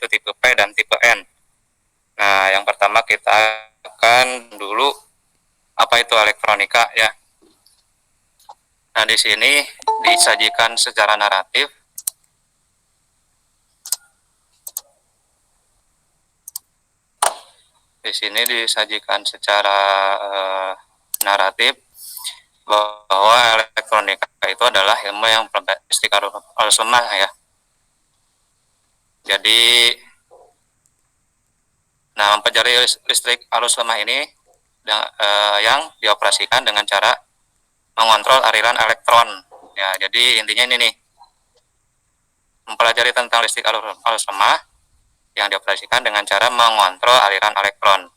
yaitu tipe P dan tipe N. Nah, yang pertama kita akan dulu apa itu elektronika ya. Nah, di sini disajikan secara naratif. Di sini disajikan secara naratif bahwa elektronika itu adalah ilmu yang listrik arus lemah ya. Jadi, nah mempelajari listrik arus lemah ini yang dioperasikan dengan cara mengontrol aliran elektron. Ya, jadi intinya ini nih, mempelajari tentang listrik arus lemah yang dioperasikan dengan cara mengontrol aliran elektron.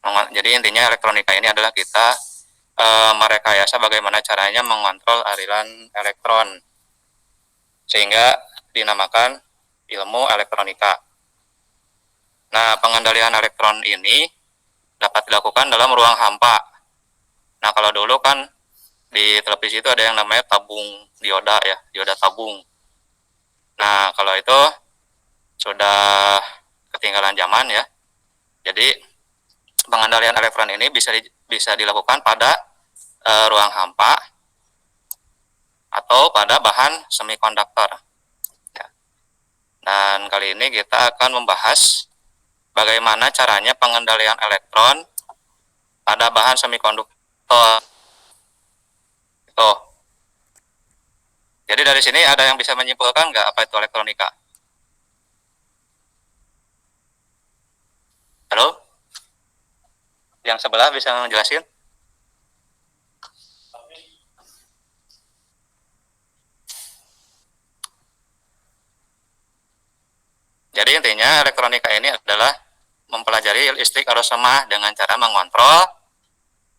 Jadi intinya elektronika ini adalah kita merekayasa bagaimana caranya mengontrol aliran elektron, sehingga dinamakan ilmu elektronika. Nah, pengendalian elektron ini dapat dilakukan dalam ruang hampa. Nah, kalau dulu kan di televisi itu ada yang namanya tabung dioda ya, dioda tabung. Nah, kalau itu sudah ketinggalan zaman ya. Jadi pengendalian elektron ini bisa dilakukan pada ruang hampa atau pada bahan semikonduktor. Ya. Dan kali ini kita akan membahas bagaimana caranya pengendalian elektron pada bahan semikonduktor. Tuh. Jadi dari sini ada yang bisa menyimpulkan nggak apa itu elektronika? Halo? Yang sebelah bisa menjelaskan? Jadi intinya elektronika ini adalah mempelajari listrik arus lemah dengan cara mengontrol.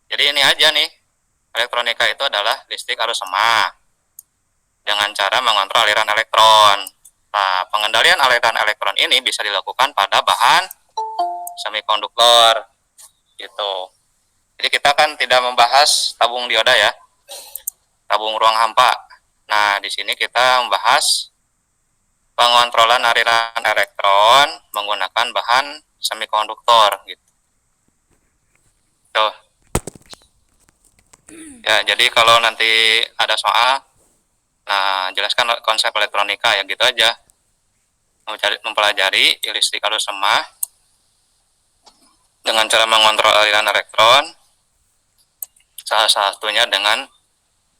Jadi ini aja nih, elektronika itu adalah listrik arus lemah dengan cara mengontrol aliran elektron. Nah, pengendalian aliran elektron ini bisa dilakukan pada bahan semikonduktor gitu. Jadi kita kan tidak membahas tabung dioda ya, tabung ruang hampa. Nah, di sini kita membahas pengontrolan aliran elektron menggunakan bahan semikonduktor gitu. Tuh. Ya, jadi kalau nanti ada soal, nah jelaskan konsep elektronika ya gitu aja. Mempelajari listrik arus lemah dengan cara mengontrol aliran elektron, salah satunya dengan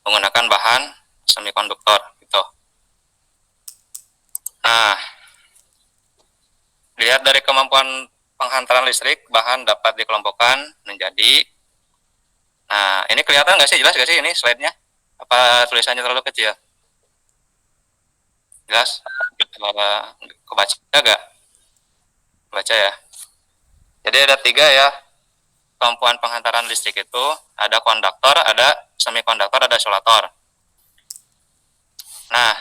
menggunakan bahan semikonduktor gitu. Nah, dilihat dari kemampuan penghantaran listrik, bahan dapat dikelompokkan menjadi, nah ini kelihatan nggak sih, jelas nggak sih ini slide-nya? Apa tulisannya terlalu kecil? Jelas? Kebaca nggak? Baca ya. Jadi ada 3 ya kemampuan penghantaran listrik itu, ada konduktor, ada semikonduktor, ada isolator. Nah,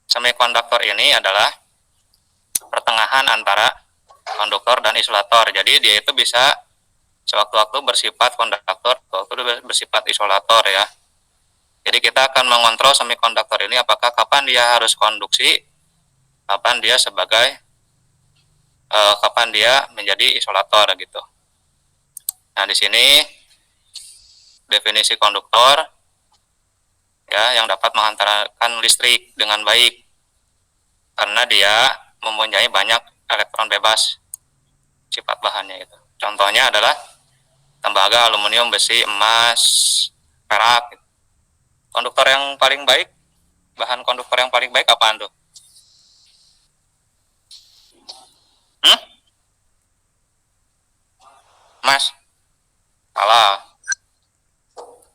semikonduktor ini adalah pertengahan antara konduktor dan isolator. Jadi dia itu bisa sewaktu-waktu bersifat konduktor, waktu bersifat isolator ya. Jadi kita akan mengontrol semikonduktor ini apakah kapan dia harus konduksi, kapan dia kapan dia menjadi isolator gitu. Nah, di sini definisi konduktor ya yang dapat menghantarkan listrik dengan baik karena dia mempunyai banyak elektron bebas sifat bahannya itu. Contohnya adalah tembaga, aluminium, besi, emas, perak. Konduktor yang paling baik, bahan konduktor yang paling baik apaan tuh? Emas? Salah.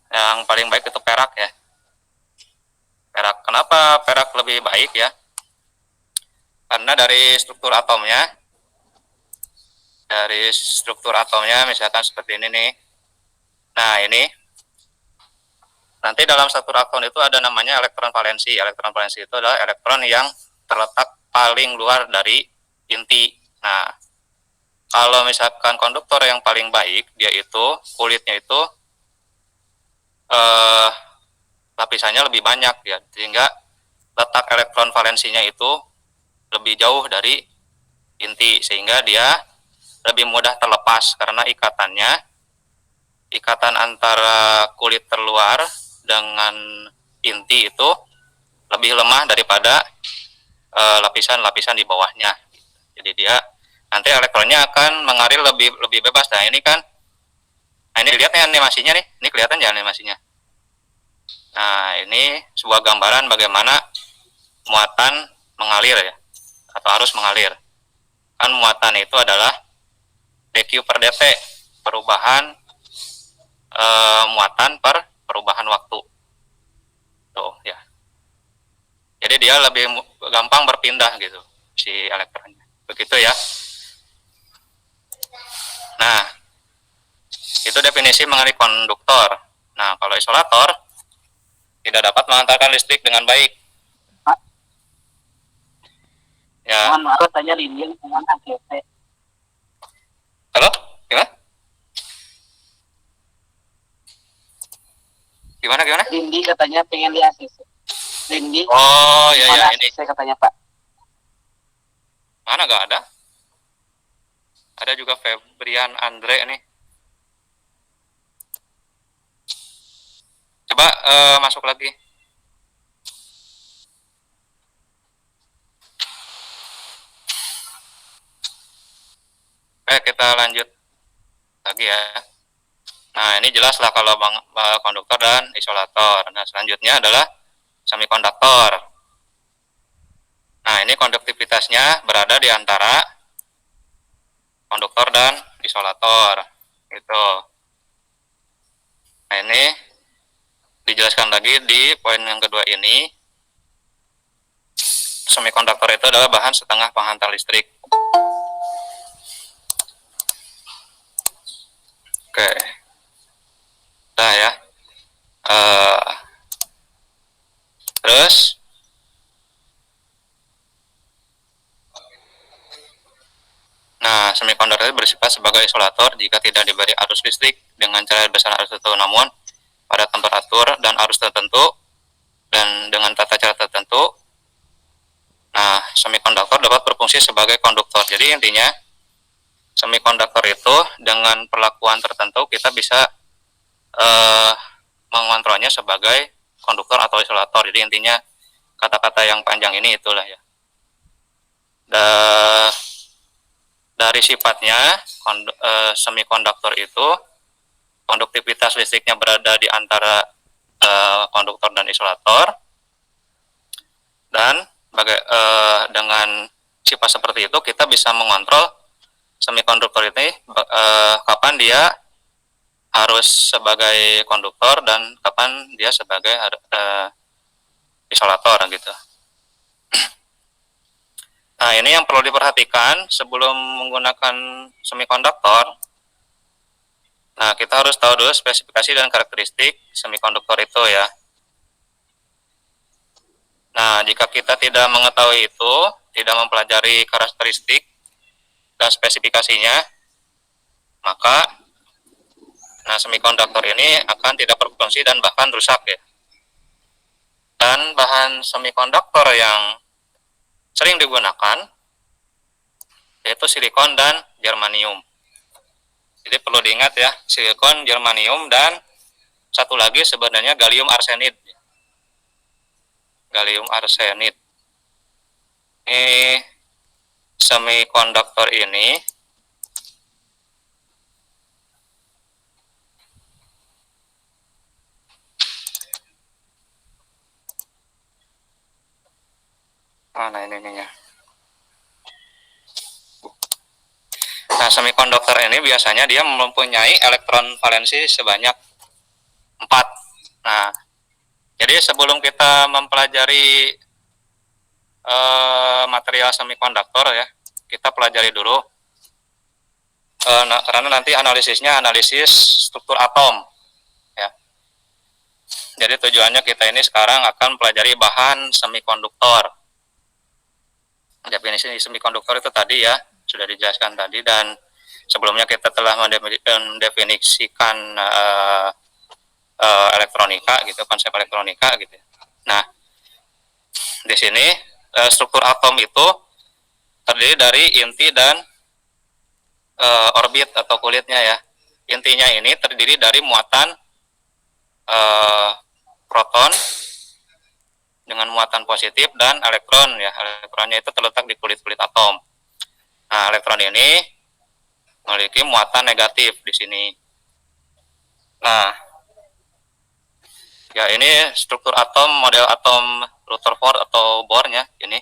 Yang paling baik itu perak ya. Perak. Kenapa perak lebih baik ya? Karena dari struktur atomnya misalkan seperti ini nih. Nah, ini nanti dalam satu atom itu ada namanya elektron valensi. Elektron valensi itu adalah elektron yang terletak paling luar dari inti. Nah, kalau misalkan konduktor yang paling baik, dia itu kulitnya itu lapisannya lebih banyak ya, sehingga letak elektron valensinya itu lebih jauh dari inti, sehingga dia lebih mudah terlepas karena ikatan antara kulit terluar dengan inti itu lebih lemah daripada lapisan-lapisan di bawahnya. Jadi dia nanti elektronnya akan mengalir lebih bebas. Nah ini kan, nah ini lihat nih animasinya nih, ini kelihatan ya animasinya. Nah ini sebuah gambaran bagaimana muatan mengalir ya, atau arus mengalir. Kan muatan itu adalah dq per dt, perubahan muatan per perubahan waktu. Tuh ya. Jadi dia lebih gampang berpindah gitu si elektronnya. Begitu ya. Nah, itu definisi mengenai konduktor. Nah, kalau isolator tidak dapat mengantarkan listrik dengan baik. Pak, Ya. mohon maaf tanya Lilian dengan AGP. Halo? Gimana? Gimana? Lindi katanya pengen di ACC. Lindi. Oh, ya mana ini. ACC katanya Pak? Mana gak ada? Ada juga Febrian Andre nih. Coba masuk lagi. Kita lanjut lagi ya. Nah, ini jelas lah kalau konduktor dan isolator. Nah, selanjutnya adalah semikonduktor. Nah, ini konduktivitasnya berada di antara konduktor dan isolator. Gitu. Nah, ini dijelaskan lagi di poin yang kedua ini. Semikonduktor itu adalah bahan setengah penghantar listrik. Oke. Nah ya. Terus nah, semikonduktor bersifat sebagai isolator jika tidak diberi arus listrik dengan cara besar arus tertentu, namun pada temperatur dan arus tertentu dan dengan tata cara tertentu. Nah, semikonduktor dapat berfungsi sebagai konduktor. Jadi intinya semikonduktor itu dengan perlakuan tertentu kita bisa mengontrolnya sebagai konduktor atau isolator. Jadi intinya kata-kata yang panjang ini itulah ya. Dari sifatnya semikonduktor itu konduktivitas listriknya berada di antara konduktor dan isolator, dan dengan sifat seperti itu kita bisa mengontrol semikonduktor ini kapan dia harus sebagai konduktor dan kapan dia sebagai isolator gitu. Nah, ini yang perlu diperhatikan sebelum menggunakan semikonduktor. Nah, kita harus tahu dulu spesifikasi dan karakteristik semikonduktor itu ya. Nah, jika kita tidak mengetahui itu, tidak mempelajari karakteristik dan spesifikasinya, maka semikonduktor ini akan tidak berfungsi dan bahkan rusak ya. Dan bahan semikonduktor yang sering digunakan yaitu silikon dan germanium. Jadi perlu diingat ya, silikon, germanium, dan satu lagi sebenarnya gallium arsenid. Gallium arsenid. Ini semikonduktor ini mana ininya. Nah, semikonduktor ini biasanya dia mempunyai elektron valensi sebanyak 4. Nah, jadi sebelum kita mempelajari material semikonduktor ya, kita pelajari dulu karena nanti analisisnya analisis struktur atom ya. Jadi tujuannya kita ini sekarang akan pelajari bahan semikonduktor. Definisi semikonduktor itu tadi ya sudah dijelaskan tadi, dan sebelumnya kita telah mendefinisikan elektronika gitu, konsep elektronika gitu. Nah, Di sini struktur atom itu terdiri dari inti dan orbit atau kulitnya ya. Intinya ini terdiri dari muatan proton dengan muatan positif dan elektron ya. Elektronnya itu terletak di kulit-kulit atom. Nah, elektron ini memiliki muatan negatif di sini. Nah, ya ini struktur atom, model atom Rutherford atau Bohr-nya ini.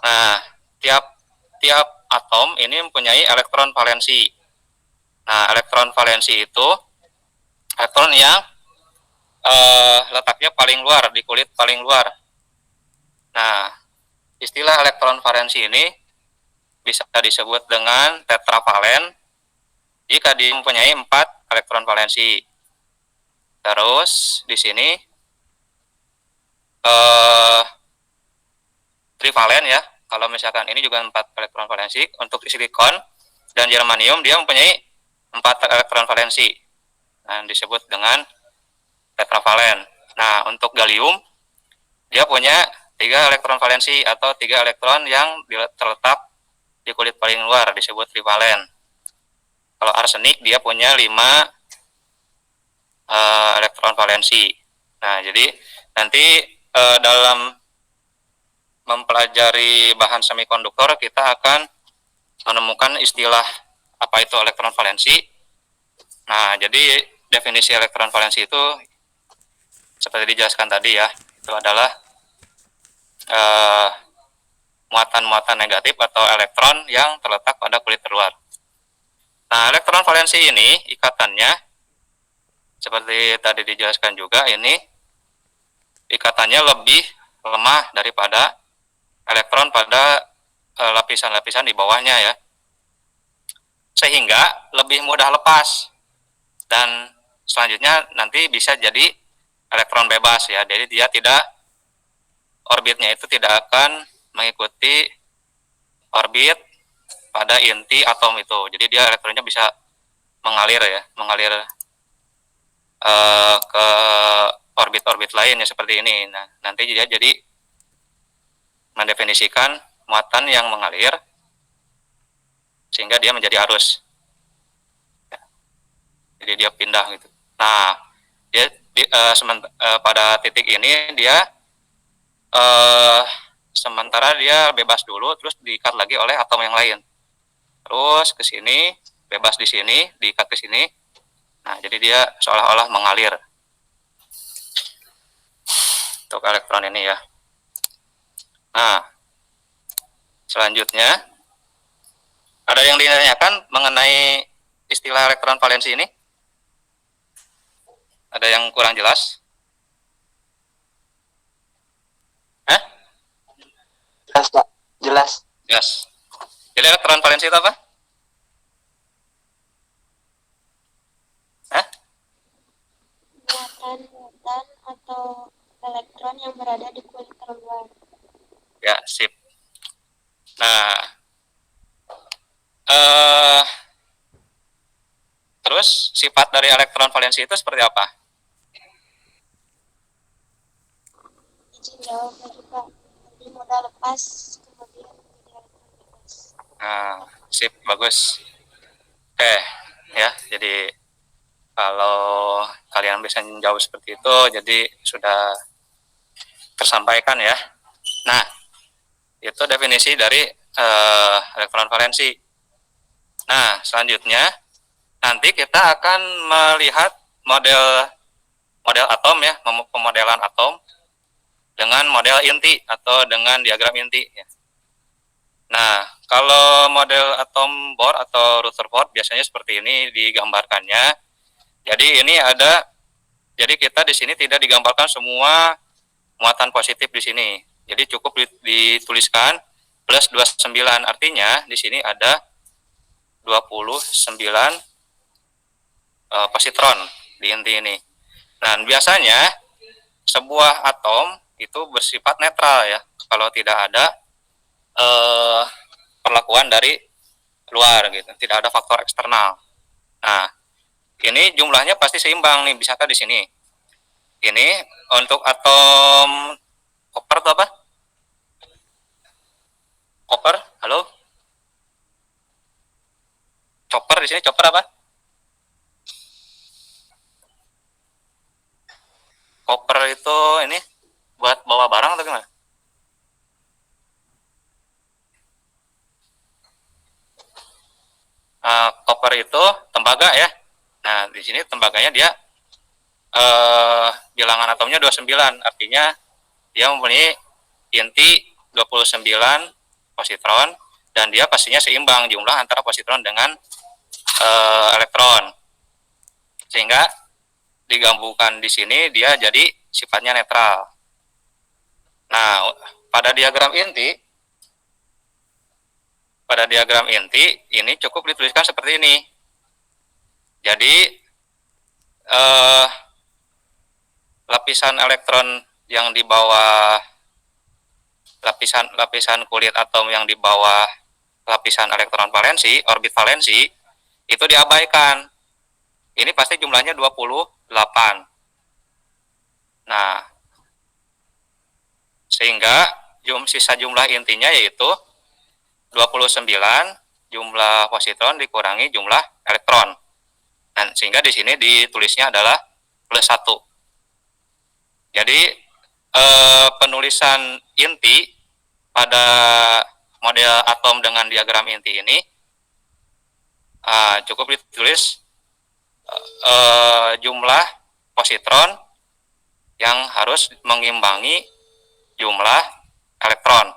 Nah, tiap atom ini mempunyai elektron valensi. Nah, elektron valensi itu elektron yang letaknya paling luar, di kulit paling luar. Nah, istilah elektron valensi ini bisa disebut dengan tetravalen jika dia mempunyai 4 elektron valensi. Terus di sini trivalen ya. Kalau misalkan ini juga 4 elektron valensi. Untuk silikon dan germanium dia mempunyai 4 elektron valensi. Nah, disebut dengan tetravalen. Nah, untuk gallium dia punya 3 elektron valensi atau 3 elektron yang terletak di kulit paling luar, disebut trivalen. Kalau arsenik dia punya 5 elektron valensi. Nah, jadi nanti dalam mempelajari bahan semikonduktor kita akan menemukan istilah apa itu elektron valensi. Nah, jadi definisi elektron valensi itu seperti dijelaskan tadi ya, itu adalah muatan-muatan negatif atau elektron yang terletak pada kulit terluar. Nah, elektron valensi ini ikatannya seperti tadi dijelaskan juga, ini ikatannya lebih lemah daripada elektron pada lapisan-lapisan di bawahnya ya, sehingga lebih mudah lepas dan selanjutnya nanti bisa jadi elektron bebas ya. Jadi dia tidak, orbitnya itu tidak akan mengikuti orbit pada inti atom itu. Jadi dia elektronnya bisa mengalir ya, mengalir ke orbit-orbit lain ya seperti ini. Nah, nanti dia jadi mendefinisikan muatan yang mengalir sehingga dia menjadi arus. Jadi dia pindah gitu. Nah, dia pada titik ini dia sementara dia bebas dulu, terus diikat lagi oleh atom yang lain. Terus ke sini, bebas di sini, diikat ke sini. Nah, jadi dia seolah-olah mengalir. Untuk elektron ini ya. Nah, selanjutnya ada yang ditanyakan mengenai istilah elektron valensi ini? Ada yang kurang jelas? Hah? Jelas, Pak. Jelas. Jelas. Jadi elektron valensi itu apa? Hah? Muatan atau elektron yang berada di kulit terluar. Ya, sip. Nah, terus sifat dari elektron valensi itu seperti apa? Izin jawab lagi Pak. Lebih mudah lepas, kemudian menjadi elektron bebas. Nah, sip, bagus. Oke, ya, jadi kalau kalian bisa menjawab seperti itu, jadi sudah tersampaikan ya. Nah, itu definisi dari elektron valensi. Nah, selanjutnya nanti kita akan melihat model atom ya, pemodelan atom dengan model inti atau dengan diagram inti ya. Nah, kalau model atom Bohr atau Rutherford biasanya seperti ini digambarkannya. Jadi ini ada, jadi kita di sini tidak digambarkan semua muatan positif di sini. Jadi cukup dituliskan plus 29, artinya di sini ada 29 positron di inti ini. Nah, biasanya sebuah atom itu bersifat netral ya, kalau tidak ada perlakuan dari luar gitu, tidak ada faktor eksternal. Nah, ini jumlahnya pasti seimbang nih, misalkan di sini. Ini untuk atom Koper itu apa? Koper, halo? Chopper di sini chopper apa? Koper itu ini buat bawa barang atau gimana? Koper itu tembaga ya. Nah, di sini tembaganya dia bilangan atomnya 29, artinya dia mempunyai inti 29 positron dan dia pastinya seimbang jumlah antara positron dengan elektron. Sehingga digabungkan di sini dia jadi sifatnya netral. Nah, pada diagram inti ini cukup dituliskan seperti ini. Jadi lapisan elektron yang di bawah lapisan kulit atom yang di bawah lapisan elektron valensi, orbit valensi itu diabaikan. Ini pasti jumlahnya 28. Nah, sehingga sisa jumlah intinya yaitu 29 jumlah positron dikurangi jumlah elektron. Dan sehingga di sini ditulisnya adalah plus 1. Jadi penulisan inti pada model atom dengan diagram inti ini cukup ditulis jumlah positron yang harus mengimbangi jumlah elektron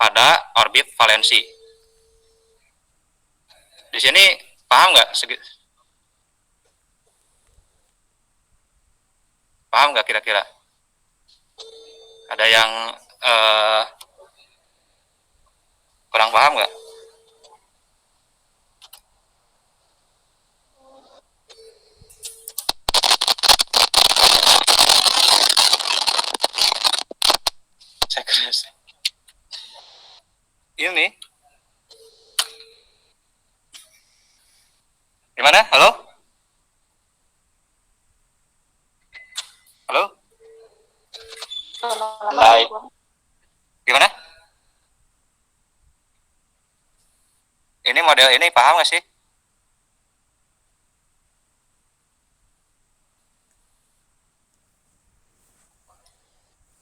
pada orbit valensi. Di sini paham nggak? Paham nggak kira-kira? Ada yang kurang paham nggak? Saya kira ini gimana? Halo? Halo? Hai. Gimana? Ini model ini paham nggak sih?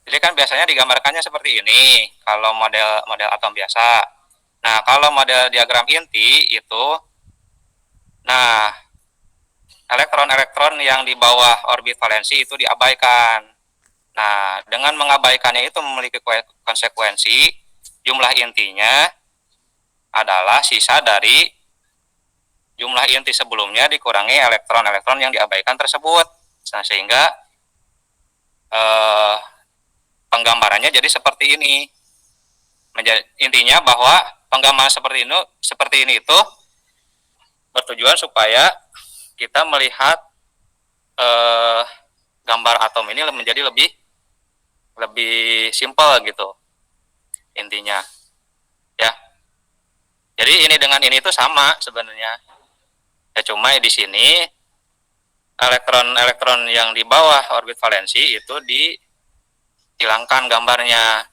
Jadi kan biasanya digambarkannya seperti ini kalau model atom biasa. Nah, kalau model diagram inti itu, nah elektron-elektron yang di bawah orbit valensi itu diabaikan. Nah, dengan mengabaikannya itu memiliki konsekuensi jumlah intinya adalah sisa dari jumlah inti sebelumnya dikurangi elektron-elektron yang diabaikan tersebut. Nah, sehingga penggambarannya jadi seperti ini. Intinya bahwa penggambaran seperti ini itu bertujuan supaya kita melihat gambar atom ini menjadi lebih simpel gitu intinya ya. Jadi ini dengan ini itu sama sebenarnya ya, cuma di sini elektron yang di bawah orbit valensi itu dihilangkan gambarnya.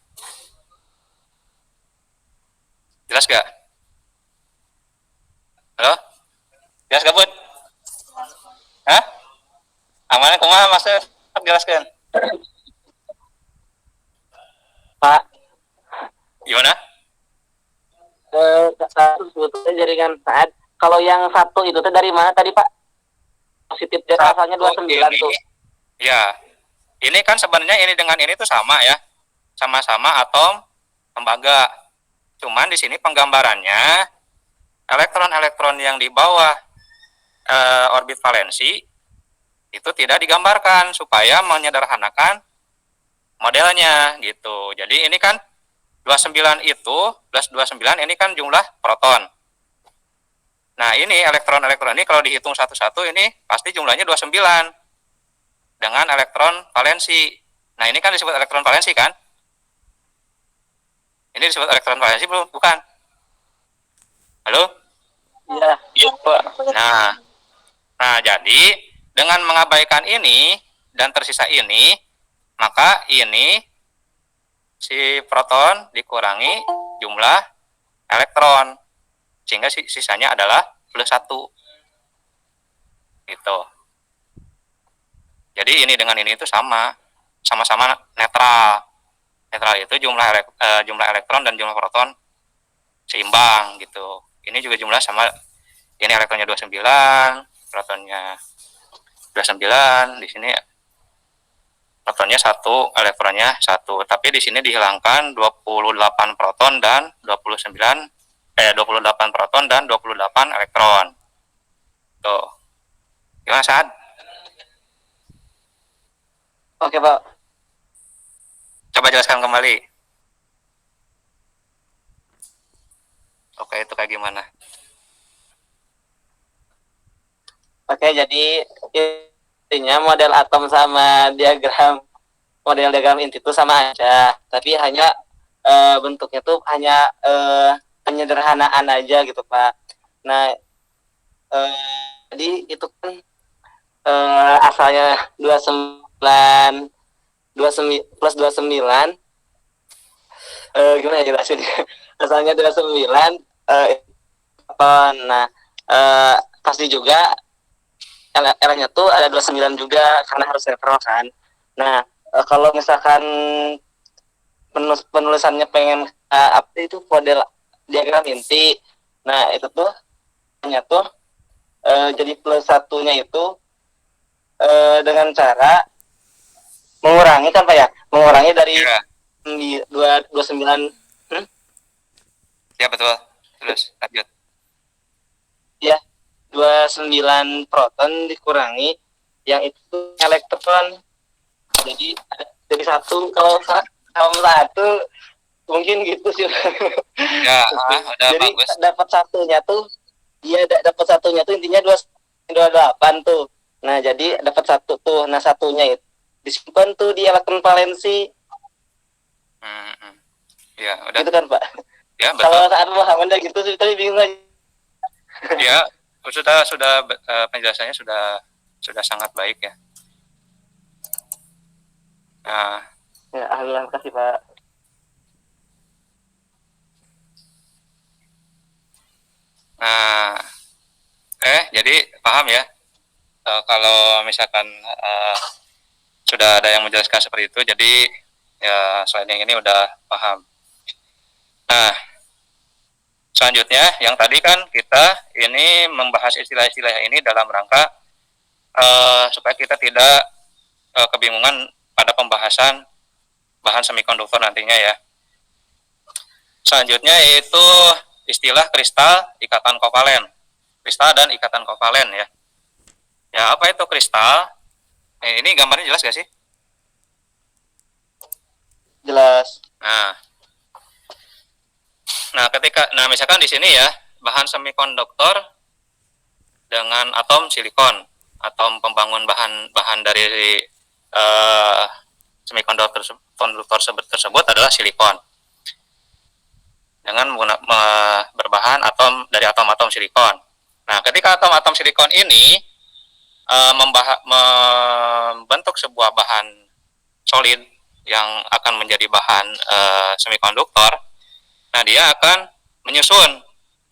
Jelas gak? Halo? Jelas gak, Bud? Hah? Amannya kumaha Master? Jelaskan. Pak, Gimana? satu sebetulnya jaringan saat. Kalau yang satu itu teh dari mana tadi Pak? Positif dari asalnya 29 tuh. Ya, ini kan sebenarnya ini dengan ini tuh sama ya, sama-sama atom tembaga. Cuman di sini penggambarannya elektron-elektron yang di bawah orbit valensi itu tidak digambarkan supaya menyederhanakan modelnya gitu. Jadi ini kan 29 itu plus 29 ini kan jumlah proton. Nah, ini elektron-elektron ini kalau dihitung satu-satu ini pasti jumlahnya 29 dengan elektron valensi. Nah, ini kan disebut elektron valensi kan? Ini disebut elektron valensi belum? Bukan. Halo? Iya, Pak. Nah, jadi dengan mengabaikan ini dan tersisa ini, maka ini si proton dikurangi jumlah elektron, sehingga sisanya adalah plus 1 gitu. Jadi ini dengan ini itu sama-sama netral. Netral itu jumlah elektron dan jumlah proton seimbang gitu. Ini juga jumlah sama, ini elektronnya 29, protonnya 29, di sini protonnya 1, elektronnya 1. Tapi di sini dihilangkan 28 proton dan 28 proton dan 28 elektron. Tuh. Gimana, Saad? Oke, Pak. Coba jelaskan kembali. Oke, itu kayak gimana? Oke, jadi intinya model atom sama model diagram inti itu sama aja, tapi hanya bentuknya tuh hanya penyederhanaan aja gitu, Pak. Nah, jadi itu kan asalnya 29 plus 29, gimana ya jelasin? Asalnya 29 ton. Nah, pasti juga L-nya tuh ada 29 juga karena harus netral kan. Nah, kalau misalkan penulisannya pengen apa itu model diagram inti. Nah, itu tuh hanya tuh jadi plus satunya itu dengan cara mengurangi kan Pak ya? Mengurangi dari Ya, 29 ya betul. Terus lanjut. ya 29 proton dikurangi yang itu elektron. Jadi dari satu, kalau satu mungkin gitu sih. Ya, udah Jadi bagus. dapat satunya tuh, dia dapat satunya tuh intinya 28 tuh. Nah, jadi dapat satu tuh. Nah, satunya itu disimpan tuh di elektron valensi. Ya, udah. Gitu kan, Pak? Ya, betul. Kalau saat pemahamannya gitu sih, tapi bingung aja. Ya, sudah penjelasannya sudah sangat baik ya. Nah, Ya, alhamdulillah, makasih, Pak. nah, jadi paham ya. Kalau misalkan sudah ada yang menjelaskan seperti itu, jadi ya sliding ini udah paham. Nah, selanjutnya yang tadi kan kita ini membahas istilah-istilah ini dalam rangka supaya kita tidak kebingungan pada pembahasan bahan semikonduktor nantinya ya. Selanjutnya yaitu istilah kristal, ikatan kovalen. Kristal dan ikatan kovalen ya. Ya, apa itu kristal? Ini gambarnya jelas gak sih? Jelas. Nah, misalkan di sini ya, bahan semikonduktor dengan atom silikon, atom pembangun bahan dari semikonduktor tersebut adalah silikon. Dengan berbahan dari atom-atom silikon. Nah, ketika atom-atom silikon ini membentuk sebuah bahan solid yang akan menjadi bahan semikonduktor, nah dia akan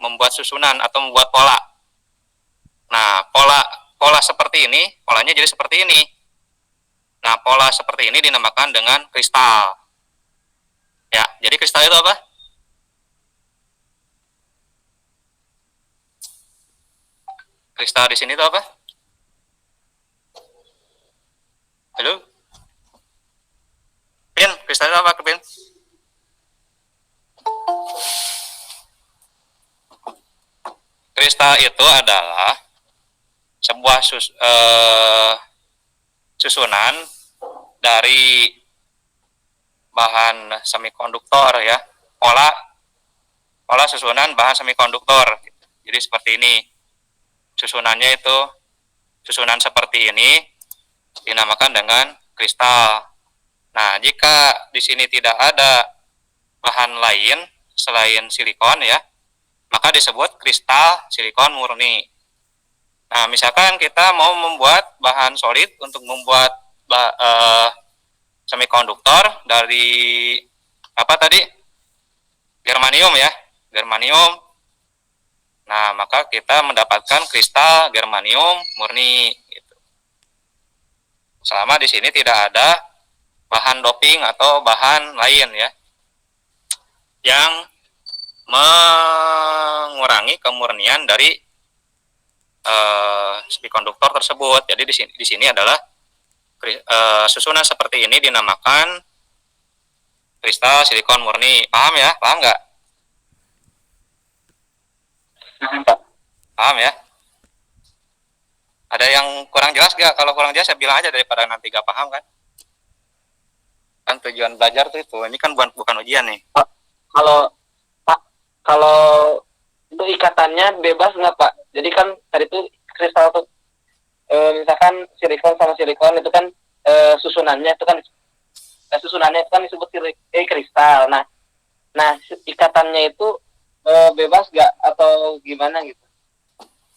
membuat susunan atau membuat pola. Nah, pola seperti ini, polanya jadi seperti ini. Nah, pola seperti ini dinamakan dengan kristal. Ya, jadi kristal itu apa? Kristal di sini itu apa? Halo? Pin, kristal itu apa, Pin? Kristal itu adalah sebuah susunan dari bahan semikonduktor ya, pola susunan bahan semikonduktor. Jadi seperti ini susunannya, itu susunan seperti ini dinamakan dengan kristal. Nah, jika di sini tidak ada bahan lain selain silikon ya, maka disebut kristal silikon murni. Nah, misalkan kita mau membuat bahan solid untuk membuat semikonduktor dari apa tadi? Germanium ya, germanium. Nah, maka kita mendapatkan kristal germanium murni gitu. Selama di sini tidak ada bahan doping atau bahan lain ya yang mengurangi kemurnian dari semikonduktor tersebut. Jadi di sini adalah susunan seperti ini dinamakan kristal silikon murni. Paham ya? Paham nggak? Paham ya? Ada yang kurang jelas nggak? Kalau kurang jelas saya bilang aja daripada nanti nggak paham kan? Kan tujuan belajar tuh itu. Ini kan bukan ujian nih. Kalau Pak, kalau itu ikatannya bebas nggak Pak? Jadi kan tadi itu kristal tuh misalkan silikon sama silikon itu kan susunannya itu kan disebut kristal. Nah ikatannya itu bebas nggak atau gimana gitu?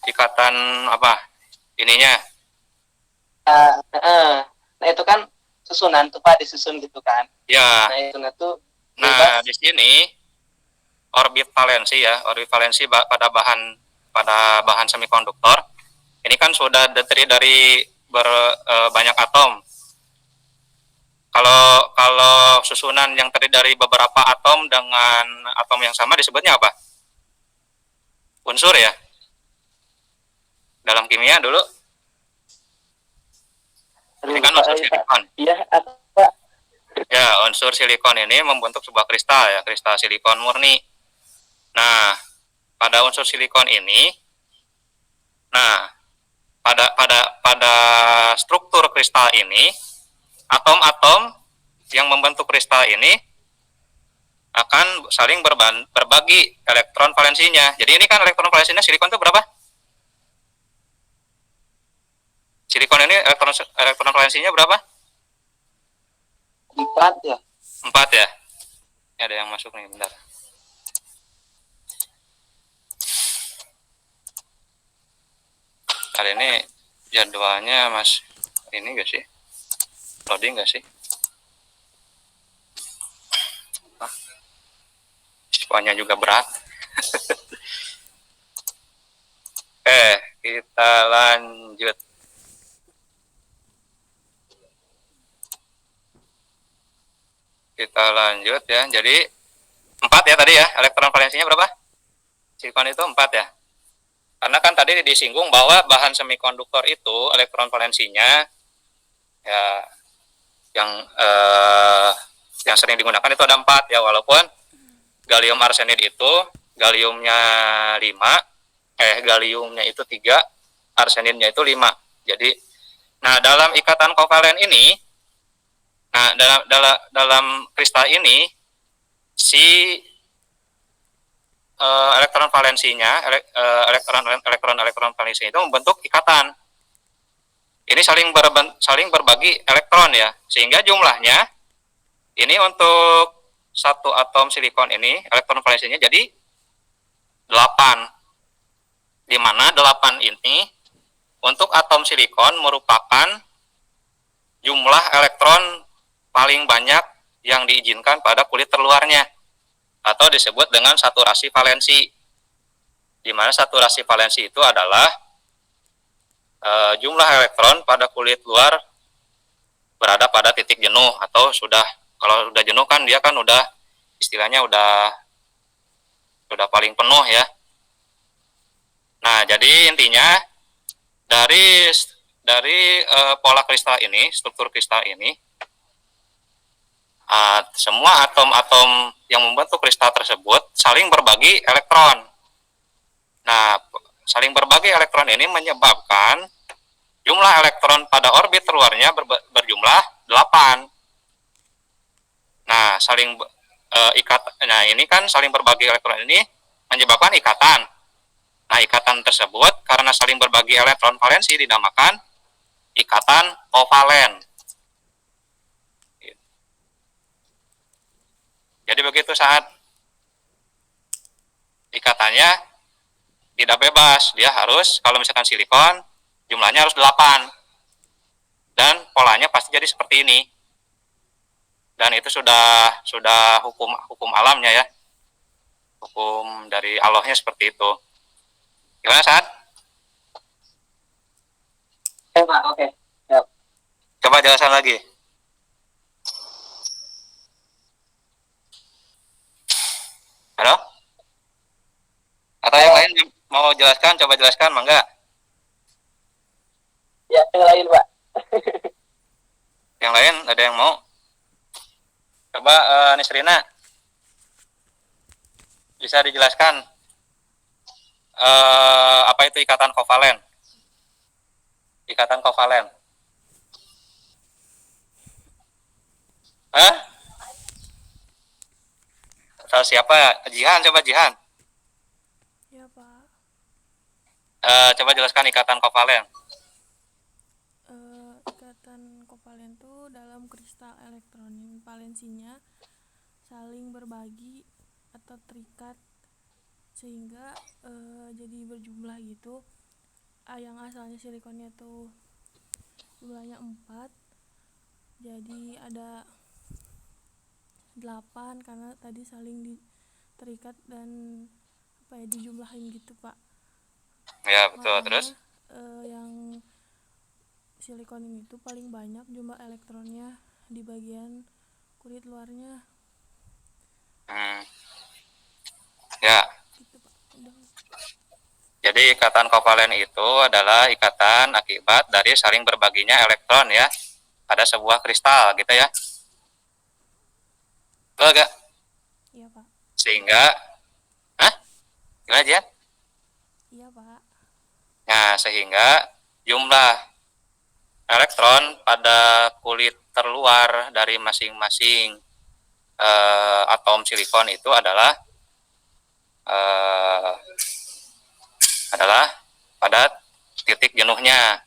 Ikatan apa? Ininya. Nah itu kan susunan tuh Pak, disusun gitu kan? Ya. Nah itu tuh Nah bebas. di sini orbit valensi ya, orbit valensi pada bahan semikonduktor. Ini kan sudah terdiri dari banyak atom. Kalau susunan yang terdiri dari beberapa atom dengan atom yang sama disebutnya apa? Unsur ya. Dalam kimia dulu. Ini kan unsur silikon. Iya, Pak. Ya, unsur silikon ini membentuk sebuah kristal ya, kristal silikon murni. Nah, pada unsur silikon ini, nah pada struktur kristal ini, atom-atom yang membentuk kristal ini akan saling berbagi elektron valensinya. Jadi ini kan elektron valensinya silikon itu berapa? Silikon ini elektron valensinya berapa? 4 ya. 4 ya. Ini ada yang masuk nih, bentar. Hari ini jadwalnya Mas ini gak sih? Loading gak sih? Siswanya juga berat. Kita lanjut. Kita lanjut ya. Jadi 4 ya tadi ya. Elektron valensinya berapa? Silikon itu 4 ya. Karena kan tadi disinggung bahwa bahan semikonduktor itu elektron valensinya ya yang sering digunakan itu ada 4 ya, walaupun gallium arsenid itu galliumnya 5, galliumnya itu 3, arsenidnya itu 5. Jadi nah dalam ikatan kovalen ini, nah dalam kristal ini si elektron valensinya, elektron valensinya itu membentuk ikatan. Ini saling berbagi elektron ya, sehingga jumlahnya ini untuk satu atom silikon ini elektron valensinya jadi 8. Di mana 8 ini untuk atom silikon merupakan jumlah elektron paling banyak yang diizinkan pada kulit terluarnya, atau disebut dengan saturasi valensi, di mana saturasi valensi itu adalah jumlah elektron pada kulit luar berada pada titik jenuh, atau kalau sudah jenuh kan dia kan udah istilahnya udah paling penuh ya. Nah jadi intinya dari pola kristal ini, struktur kristal ini, semua atom-atom yang membentuk kristal tersebut saling berbagi elektron. Nah, saling berbagi elektron ini menyebabkan jumlah elektron pada orbit terluarnya berjumlah 8. Nah, nah ini kan saling berbagi elektron ini menyebabkan ikatan. Nah, ikatan tersebut karena saling berbagi elektron valensi dinamakan ikatan kovalen. Jadi begitu saat ikatannya tidak bebas, dia harus, kalau misalkan silikon, jumlahnya harus 8. Dan polanya pasti jadi seperti ini. dan itu sudah hukum alamnya ya, hukum dari Allahnya seperti itu. Gimana saat? Pak, oke. Siap. Coba jelasan lagi. Halo? Atau yang lain mau jelaskan? Coba jelaskan, mangga. Ya, yang lain, Pak. Yang lain ada yang mau? Coba Nisrina, bisa dijelaskan apa itu ikatan kovalen? Ikatan kovalen. Hah? Atau siapa? Jihan, coba Jihan. Ya Pak. Coba jelaskan ikatan kovalen. Ikatan kovalen itu dalam kristal elektronin valensinya saling berbagi atau terikat sehingga jadi berjumlah gitu. Yang asalnya silikonnya tuh jumlahnya 4 jadi ada 8 karena tadi saling terikat dan dijumlahin gitu Pak. Ya betul. Makanya, Terus? Yang silikonin itu paling banyak jumlah elektronnya di bagian kulit luarnya. Ya. Gitu Pak. Udah. Jadi ikatan kovalen itu adalah ikatan akibat dari saling berbaginya elektron ya pada sebuah kristal gitu ya. Betul gak? Iya Pak. Sehingga, gimana Jihan? Iya Pak. Nah, sehingga jumlah elektron pada kulit terluar dari masing-masing atom silikon itu adalah pada titik jenuhnya.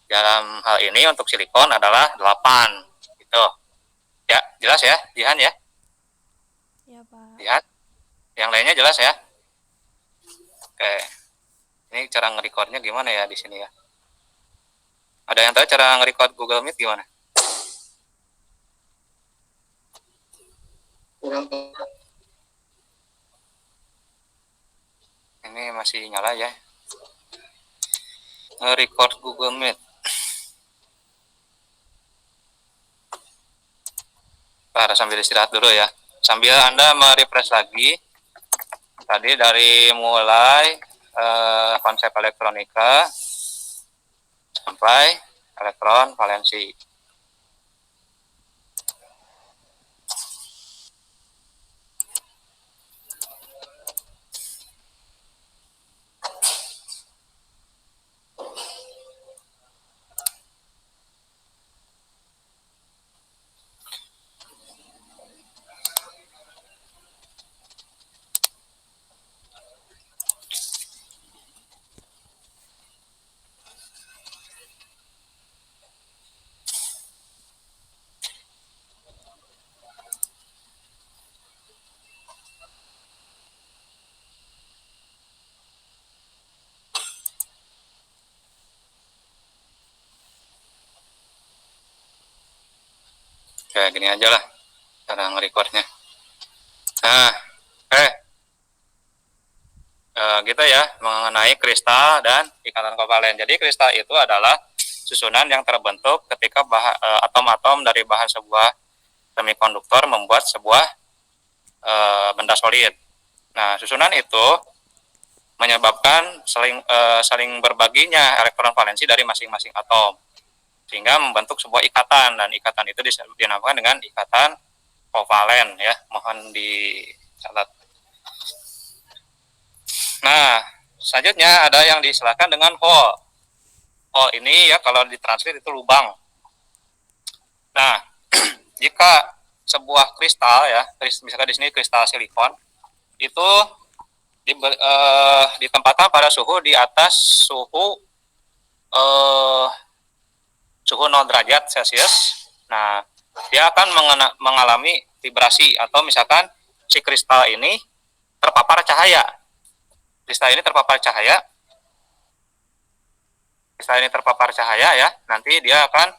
Dalam hal ini untuk silikon adalah 8 gitu. Ya, jelas ya, Jihan ya? Iya Pak. Jihan? Yang lainnya jelas ya? Oke. Ini cara nge-recordnya gimana ya di sini ya? Ada yang tahu cara nge-record Google Meet gimana? Ini masih nyala ya. Nge-record Google Meet. Harus sambil istirahat dulu ya. Sambil Anda merefresh lagi. Tadi dari mulai konsep elektronika sampai elektron valensi. Kayak gini aja lah cara nge-recordnya. Nah, gitu ya mengenai kristal dan ikatan kovalen. Jadi kristal itu adalah susunan yang terbentuk ketika atom-atom dari bahan sebuah semikonduktor membuat sebuah benda solid. Nah, susunan itu menyebabkan saling berbaginya elektron valensi dari masing-masing atom sehingga membentuk sebuah ikatan, dan ikatan itu dinamakan dengan ikatan kovalen ya. Mohon dicatat. Nah, selanjutnya ada yang diistilahkan dengan hole. Hole ini ya kalau ditranslate itu lubang. Nah, jika sebuah kristal ya, misalkan di sini kristal silikon, itu ditempatkan pada suhu di atas suhu 0 derajat Celcius. Nah, dia akan mengalami vibrasi atau misalkan si kristal ini terpapar cahaya. Kristal ini terpapar cahaya ya, nanti dia akan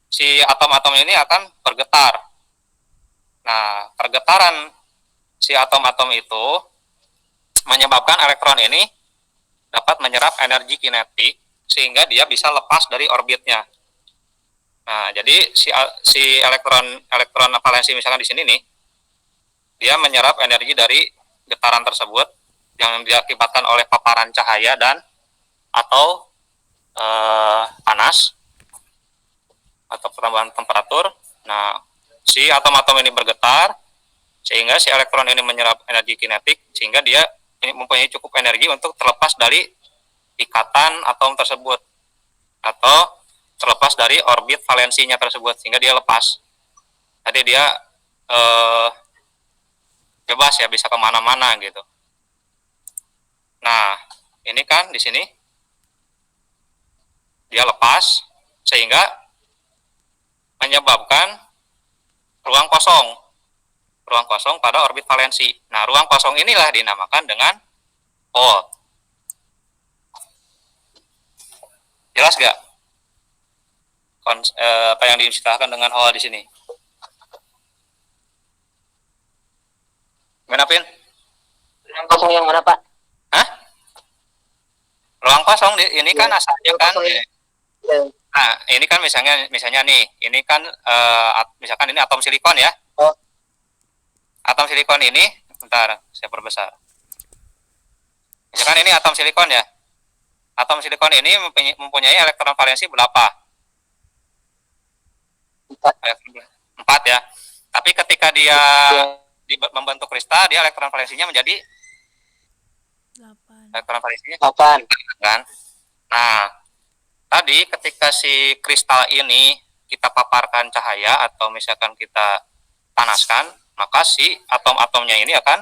si atom-atom ini akan bergetar. Nah, pergetaran si atom-atom itu menyebabkan elektron ini dapat menyerap energi kinetik sehingga dia bisa lepas dari orbitnya. Nah, jadi si elektron valensi misalkan di sini nih, dia menyerap energi dari getaran tersebut yang diakibatkan oleh paparan cahaya dan atau panas atau pertambahan temperatur. Nah, si atom-atom ini bergetar sehingga si elektron ini menyerap energi kinetik sehingga dia mempunyai cukup energi untuk terlepas dari ikatan atom tersebut atau terlepas dari orbit valensinya tersebut sehingga dia lepas. Jadi dia bebas ya, bisa kemana-mana gitu. Nah, ini kan di sini dia lepas sehingga menyebabkan ruang kosong pada orbit valensi. Nah, ruang kosong inilah dinamakan dengan hole. Jelas gak? Apa yang diistilahkan dengan hole di sini? Gimana, Pin? Ruang kosong yang mana, Pak? Hah? Ruang kosong ini kan asalnya kan. Nah, ini kan misalnya nih, ini kan misalkan ini atom silikon ya. Oh. Atom silikon ini, bentar, saya perbesar. Misalkan ini atom silikon ya. Atom silikon ini mempunyai elektron valensi berapa? 4 ya. Tapi ketika dia membentuk kristal, dia elektron valensinya menjadi 8. elektron valensinya 8 kan. Nah, tadi ketika si kristal ini kita paparkan cahaya atau misalkan kita panaskan, maka si atom-atomnya ini akan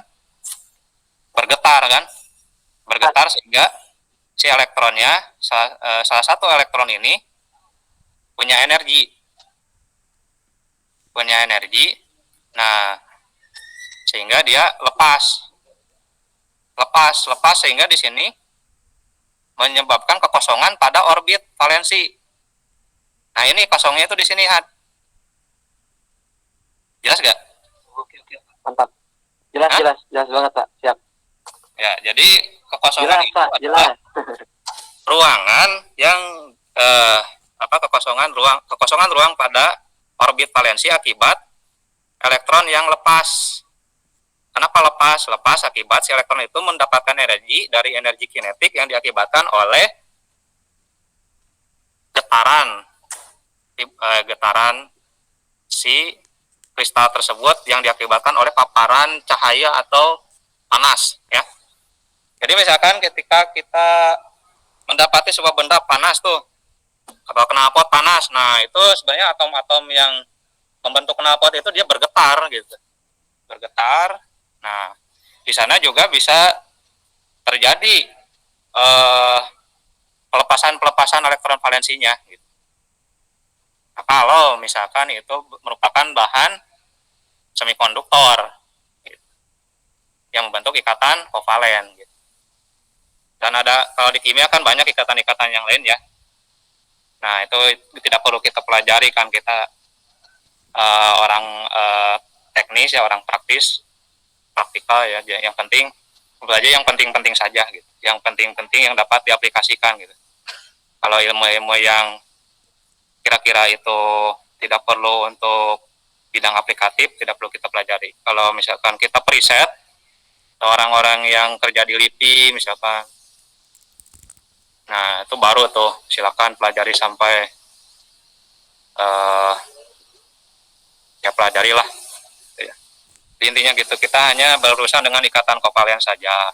bergetar kan, bergetar sehingga si elektronnya salah satu elektron ini punya energi. Nah, sehingga dia lepas sehingga di sini menyebabkan kekosongan pada orbit valensi. Nah, ini kosongnya itu di sini, Had. Jelas gak? Oke, mantap. Jelas banget, Pak. Siap. Ya, jadi kekosongan Jelas, itu Pak. adalah Jelas. ruangan yang kekosongan ruang pada orbit valensi akibat elektron yang lepas. Kenapa lepas? Lepas akibat si elektron itu mendapatkan energi dari energi kinetik yang diakibatkan oleh getaran si kristal tersebut yang diakibatkan oleh paparan cahaya atau panas ya. Jadi misalkan ketika kita mendapati sebuah benda panas tuh atau knalpot panas, nah itu sebenarnya atom-atom yang membentuk knalpot itu dia bergetar gitu, bergetar. Nah, di sana juga bisa terjadi pelepasan elektron valensinya gitu. Nah, kalau misalkan itu merupakan bahan semikonduktor gitu, yang membentuk ikatan kovalen gitu. Dan ada, kalau di kimia kan banyak ikatan-ikatan yang lain ya. Nah, itu tidak perlu kita pelajari kan, kita orang teknis ya, orang praktikal ya. Yang penting belajar yang penting-penting saja gitu, yang penting-penting yang dapat diaplikasikan gitu. Kalau ilmu-ilmu yang kira-kira itu tidak perlu untuk bidang aplikatif, tidak perlu kita pelajari. Kalau misalkan kita preset, orang-orang yang kerja di LIPI misalkan, nah itu baru tuh silakan pelajari sampai ya pelajarilah. Intinya gitu, kita hanya berurusan dengan ikatan kovalen saja.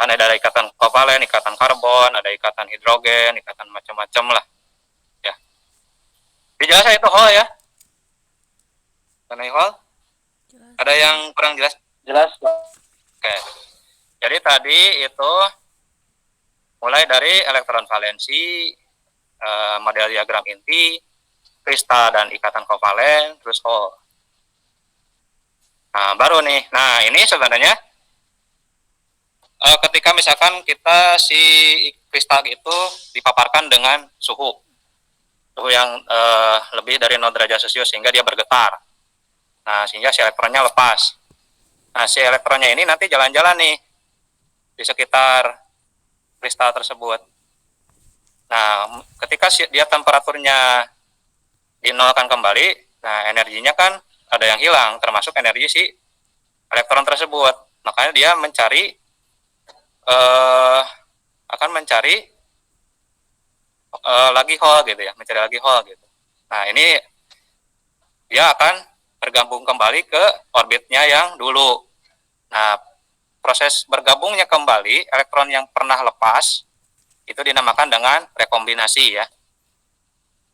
Kan ada ikatan kovalen, ikatan karbon, ada ikatan hidrogen, ikatan macam-macam lah. Ya. Dijelas itu hol ya? Mengenai hol? Jelas. Ada yang kurang jelas? Jelas. Oke. Jadi tadi itu mulai dari elektron valensi, model diagram inti, kristal dan ikatan kovalen, terus hol. Nah, baru nih. Nah, ini sebenarnya ketika misalkan kita si kristal itu dipaparkan dengan suhu yang lebih dari 0 derajat Celcius sehingga dia bergetar. Nah, sehingga si elektronnya lepas. Nah, si elektronnya ini nanti jalan-jalan nih di sekitar kristal tersebut. Nah, ketika dia temperaturnya dinolkan kembali, nah energinya kan ada yang hilang, termasuk energi si elektron tersebut. Makanya dia akan mencari lagi hole gitu ya, mencari lagi hole gitu. Nah, ini dia akan bergabung kembali ke orbitnya yang dulu. Nah, proses bergabungnya kembali elektron yang pernah lepas itu dinamakan dengan rekombinasi ya.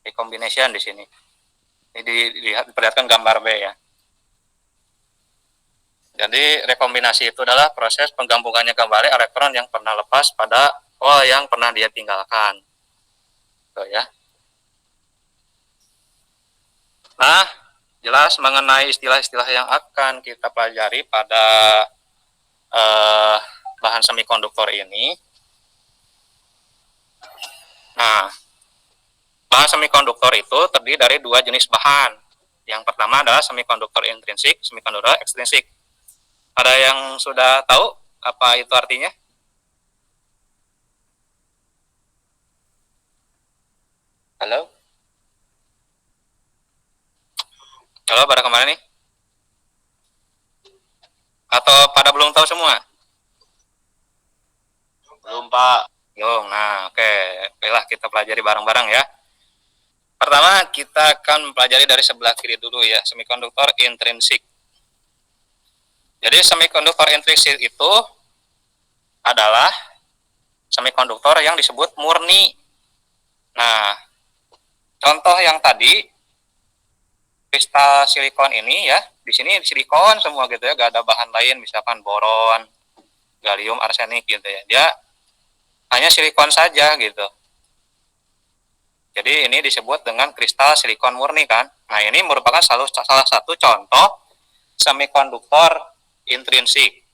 Recombination di sini. Ini diperlihatkan gambar B ya. Jadi rekombinasi itu adalah proses penggabungannya kembali elektron yang pernah lepas pada hole yang pernah dia tinggalkan. Tuh ya. Nah, jelas mengenai istilah-istilah yang akan kita pelajari pada bahan semikonduktor ini. Nah, bahan semikonduktor itu terdiri dari dua jenis bahan. Yang pertama adalah semikonduktor intrinsik, semikonduktor ekstrinsik. Ada yang sudah tahu apa itu artinya? Halo? Halo, pada kemana nih? Atau pada belum tahu semua? Belum, Pak. Belum. Nah, oke. Baiklah, kita pelajari bareng-bareng ya. Pertama, kita akan mempelajari dari sebelah kiri dulu ya, semikonduktor intrinsik. Jadi, semikonduktor intrinsik itu adalah semikonduktor yang disebut murni. Nah, contoh yang tadi, kristal silikon ini ya, di sini silikon semua gitu ya, gak ada bahan lain, misalkan boron, gallium, arsenik gitu ya. Dia hanya silikon saja gitu. Jadi ini disebut dengan kristal silikon murni kan. Nah, ini merupakan salah satu contoh semikonduktor intrinsik.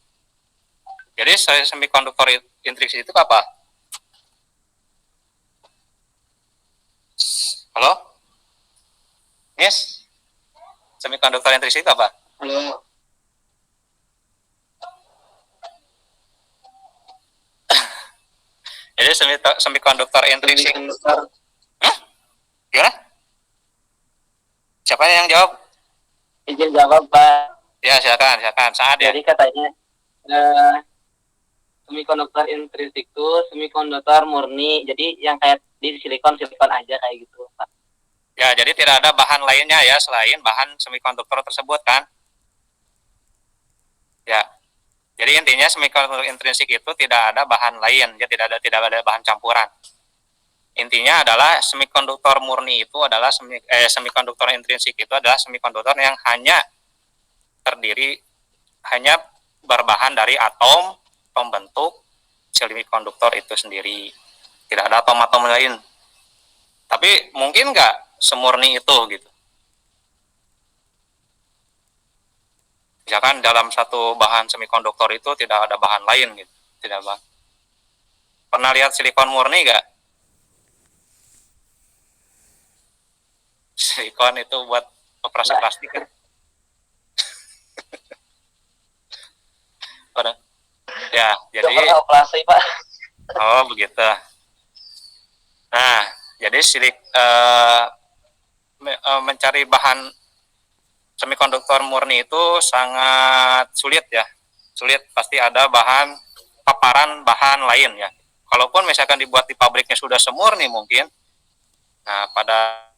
Jadi semikonduktor intrinsik itu apa? Halo? Yes? Semikonduktor intrinsik itu apa? Halo. Jadi semikonduktor intrinsik. Gimana? Siapa yang jawab? Izin jawab, Pak. Ya, silakan. Saat ya. Jadi katanya semikonduktor intrinsik itu semikonduktor murni. Jadi yang kayak di silikon aja kayak gitu, Pak. Ya, jadi tidak ada bahan lainnya ya selain bahan semikonduktor tersebut kan? Ya. Jadi intinya semikonduktor intrinsik itu tidak ada bahan lain, ya tidak ada bahan campuran. Intinya adalah semikonduktor murni itu adalah semikonduktor intrinsik itu adalah semikonduktor yang hanya berbahan dari atom pembentuk semikonduktor itu sendiri. Tidak ada atom-atom lain. Tapi mungkin nggak semurni itu gitu. Misalkan dalam satu bahan semikonduktor itu tidak ada bahan lain gitu. Tidak bahan. Pernah lihat silikon murni nggak? Silikon itu buat operasi plastik kan? Ya, jadi operasi, Pak. oh begitu. Nah, jadi mencari bahan semikonduktor murni itu sangat sulit ya. Sulit, pasti ada paparan bahan lain ya. Kalaupun misalkan dibuat di pabriknya sudah semurni mungkin, nah pada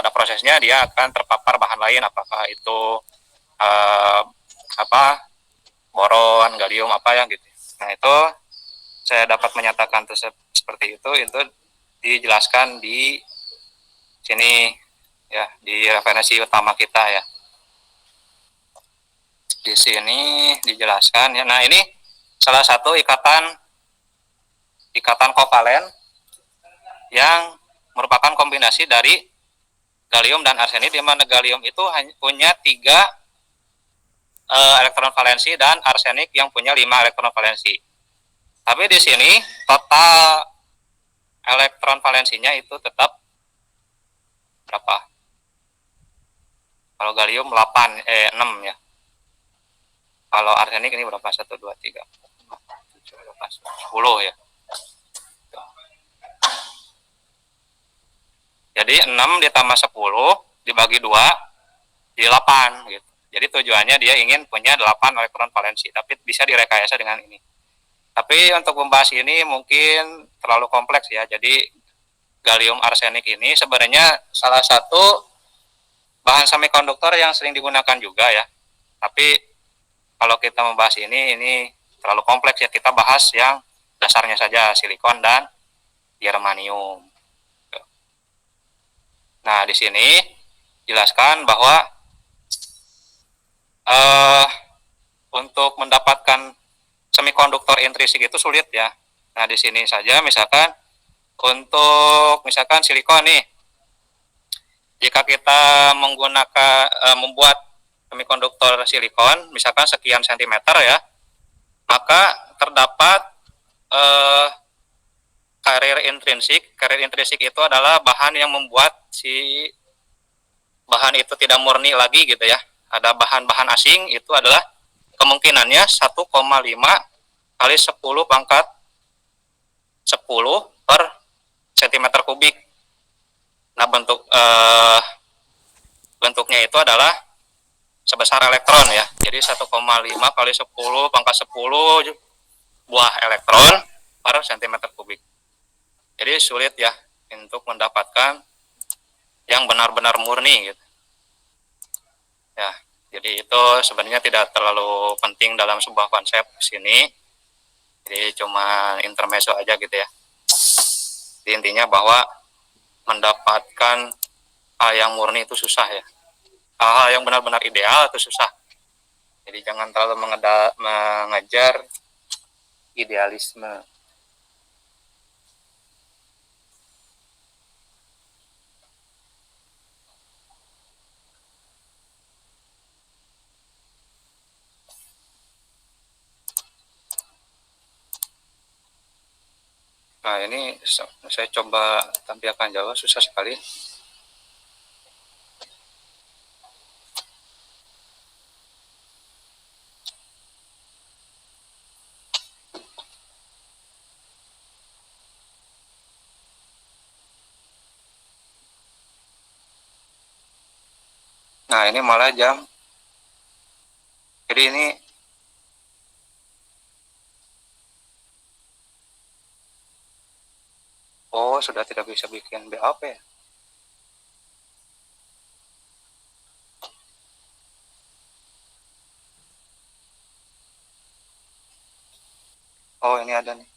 prosesnya dia akan terpapar bahan lain, apakah itu boron, gallium apa yang gitu. Nah, itu saya dapat menyatakan seperti itu dijelaskan di sini ya, di referensi utama kita ya. Di sini dijelaskan ya. Nah, ini salah satu ikatan kovalen yang merupakan kombinasi dari gallium dan arsenik, di mana gallium itu punya 3 elektron valensi dan arsenik yang punya 5 elektron valensi. Tapi di sini total elektron valensinya itu tetap berapa? Kalau gallium 6 ya. Kalau arsenik ini berapa? 1, 2, 3, 10 ya. Jadi 6 ditambah 10 dibagi 2 jadi 8 gitu. Jadi tujuannya dia ingin punya 8 elektron valensi, tapi bisa direkayasa dengan ini. Tapi untuk membahas ini mungkin terlalu kompleks ya. Jadi gallium arsenik ini sebenarnya salah satu bahan semikonduktor yang sering digunakan juga ya. Tapi kalau kita membahas ini terlalu kompleks ya. Kita bahas yang dasarnya saja, silikon dan germanium. Nah, di sini jelaskan bahwa untuk mendapatkan semikonduktor intrinsik itu sulit ya. Nah, di sini saja misalkan untuk misalkan silikon nih, jika kita menggunakan membuat semikonduktor silikon misalkan sekian sentimeter ya, maka terdapat karir intrinsik. Karir intrinsik itu adalah bahan yang membuat si bahan itu tidak murni lagi gitu ya. Ada bahan-bahan asing, itu adalah kemungkinannya 1,5 kali 10 pangkat 10 per cm kubik. Nah, bentuknya itu adalah sebesar elektron ya. Jadi 1,5 kali 10 pangkat 10 buah elektron per cm kubik. Jadi sulit ya untuk mendapatkan yang benar-benar murni gitu. Ya, jadi itu sebenarnya tidak terlalu penting dalam sebuah konsep sini. Jadi cuma intermezzo aja gitu ya. Jadi intinya bahwa mendapatkan hal yang murni itu susah ya. Hal-hal yang benar-benar ideal itu susah. Jadi jangan terlalu mengejar idealisme. Nah, ini saya coba tampilkan Jawa, susah sekali. Nah, ini malah jam. Jadi ini sudah tidak bisa bikin BAP ya. Oh, ini ada nih.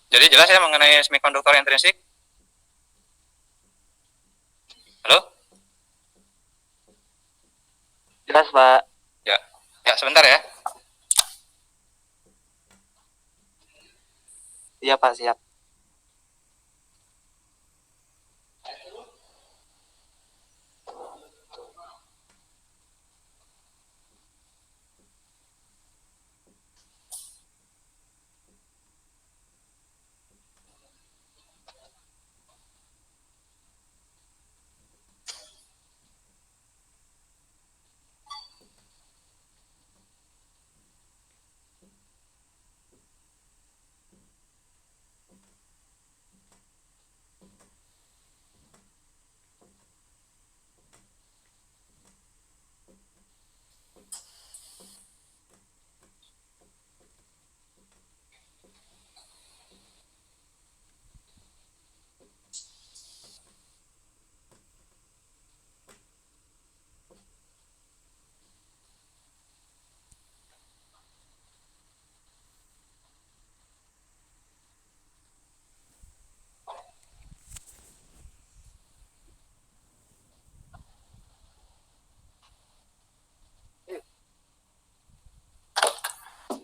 Jadi jelas ya mengenai semikonduktor intrinsik? Halo? Jelas, Pak. Ya, ya sebentar ya. Iya, Pak, siap.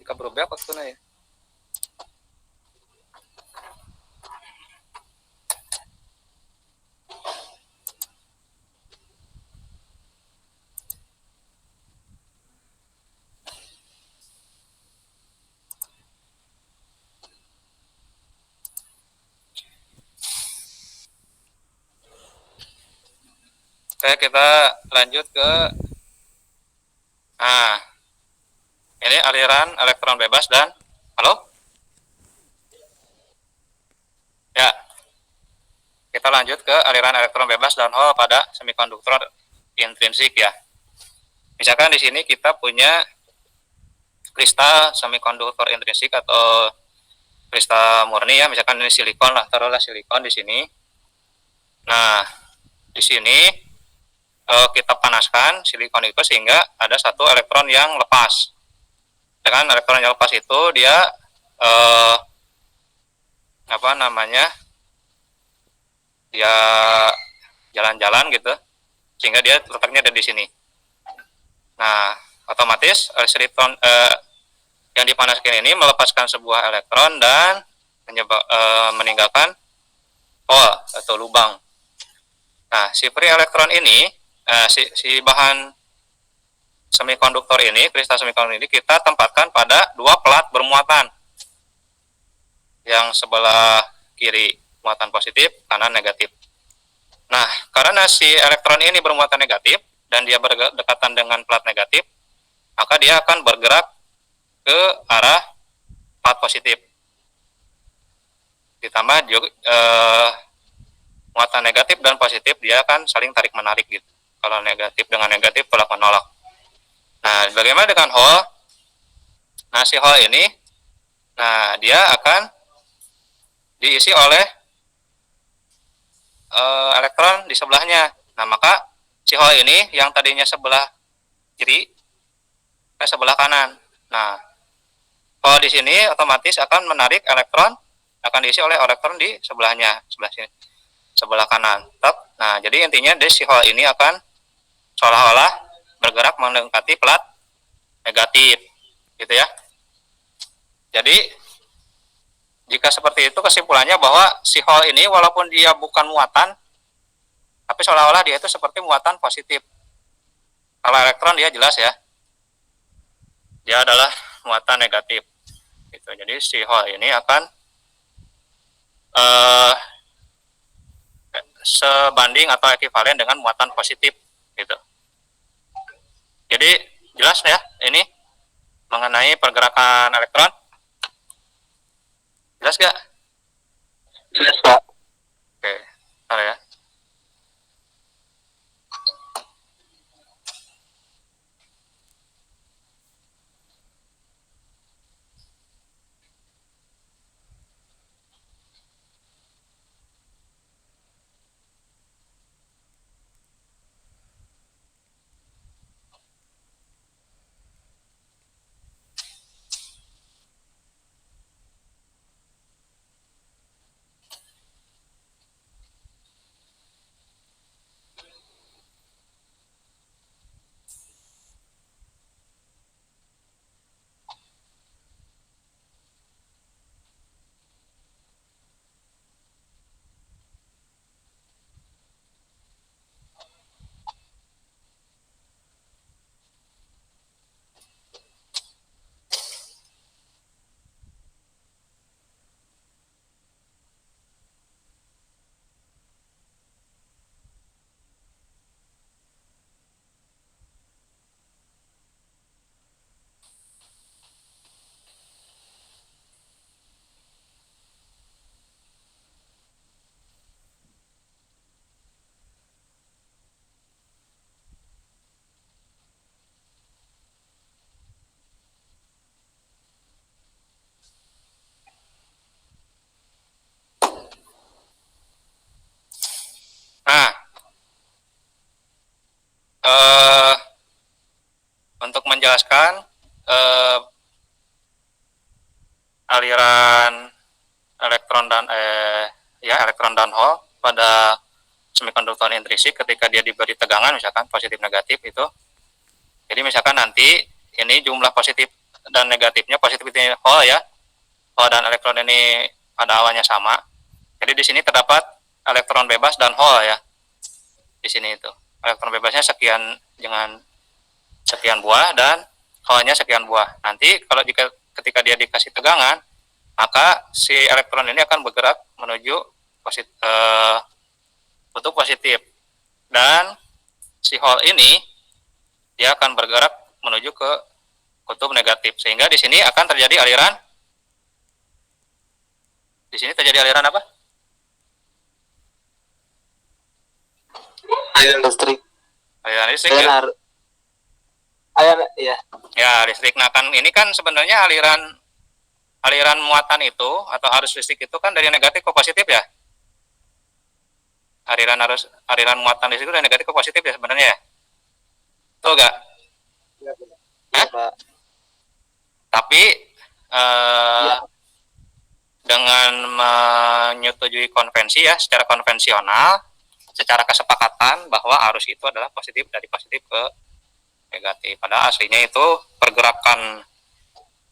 Jika berubah waktunya ya. Oke, kita lanjut ke nah ini aliran elektron bebas dan halo ya, kita lanjut ke aliran elektron bebas dan hole pada semikonduktor intrinsik ya. Misalkan di sini kita punya kristal semikonduktor intrinsik atau kristal murni ya, misalkan ini silikon lah, taruhlah silikon di sini. Nah, di sini kita panaskan silikon itu sehingga ada satu elektron yang lepas. Dengan elektron yang lepas itu dia apa namanya? Dia jalan-jalan gitu, sehingga dia letaknya ada di sini. Nah, otomatis silikon yang dipanaskan ini melepaskan sebuah elektron dan meninggalkan hole atau lubang. Nah, si free elektron ini, si bahan semikonduktor ini, kristal semikonduktor ini kita tempatkan pada dua pelat bermuatan. Yang sebelah kiri muatan positif, kanan negatif. Nah, karena si elektron ini bermuatan negatif dan dia berdekatan dengan pelat negatif, maka dia akan bergerak ke arah pelat positif. Ditambah juga muatan negatif dan positif dia akan saling tarik menarik gitu. Kalau negatif dengan negatif tolak menolak. Nah, bagaimana dengan hole? Nah, si hole ini, nah dia akan diisi oleh elektron di sebelahnya. Nah, maka si hole ini yang tadinya sebelah kiri ke sebelah kanan. Nah, hole di sini otomatis akan menarik elektron, akan diisi oleh elektron di sebelahnya, sebelah sini, sebelah kanan. Nah, jadi intinya si hole ini akan seolah-olah bergerak mendekati pelat negatif, gitu ya. Jadi jika seperti itu kesimpulannya bahwa si hole ini walaupun dia bukan muatan, tapi seolah-olah dia itu seperti muatan positif. Kalau elektron dia jelas ya, dia adalah muatan negatif. Gitu. Jadi si hole ini akan sebanding atau ekivalen dengan muatan positif, gitu. Jadi jelas ya ini mengenai pergerakan elektron. Jelas gak? Jelas, Pak. Oke, bentar ya. Nah, untuk menjelaskan aliran elektron dan elektron dan hole pada semikonduktor intrinsik ketika dia diberi tegangan misalkan positif negatif itu. Jadi misalkan nanti ini jumlah positif dan negatifnya, positif ini hole ya, hole dan elektron ini pada awalnya sama. Jadi di sini terdapat elektron bebas dan hole ya. Di sini itu elektron bebasnya sekian dengan sekian buah dan hole-nya sekian buah. Nanti kalau ketika dia dikasih tegangan, maka si elektron ini akan bergerak menuju kutub positif dan si hole ini dia akan bergerak menuju ke kutub negatif, sehingga di sini akan terjadi aliran. Di sini terjadi aliran apa? Aliran listrik. Aliran listrik ya. Aliran ya. Ya, listrik. Nah, kan ini kan sebenarnya aliran muatan itu atau arus listrik itu kan dari negatif ke positif ya. Aliran muatan listrik itu dari negatif ke positif ya sebenarnya ya. Betul nggak? Ya, Pak. Tapi Ya. dengan menyetujui konvensi ya, secara konvensional, secara kesepakatan bahwa arus itu adalah positif, dari positif ke negatif. Padahal aslinya itu pergerakan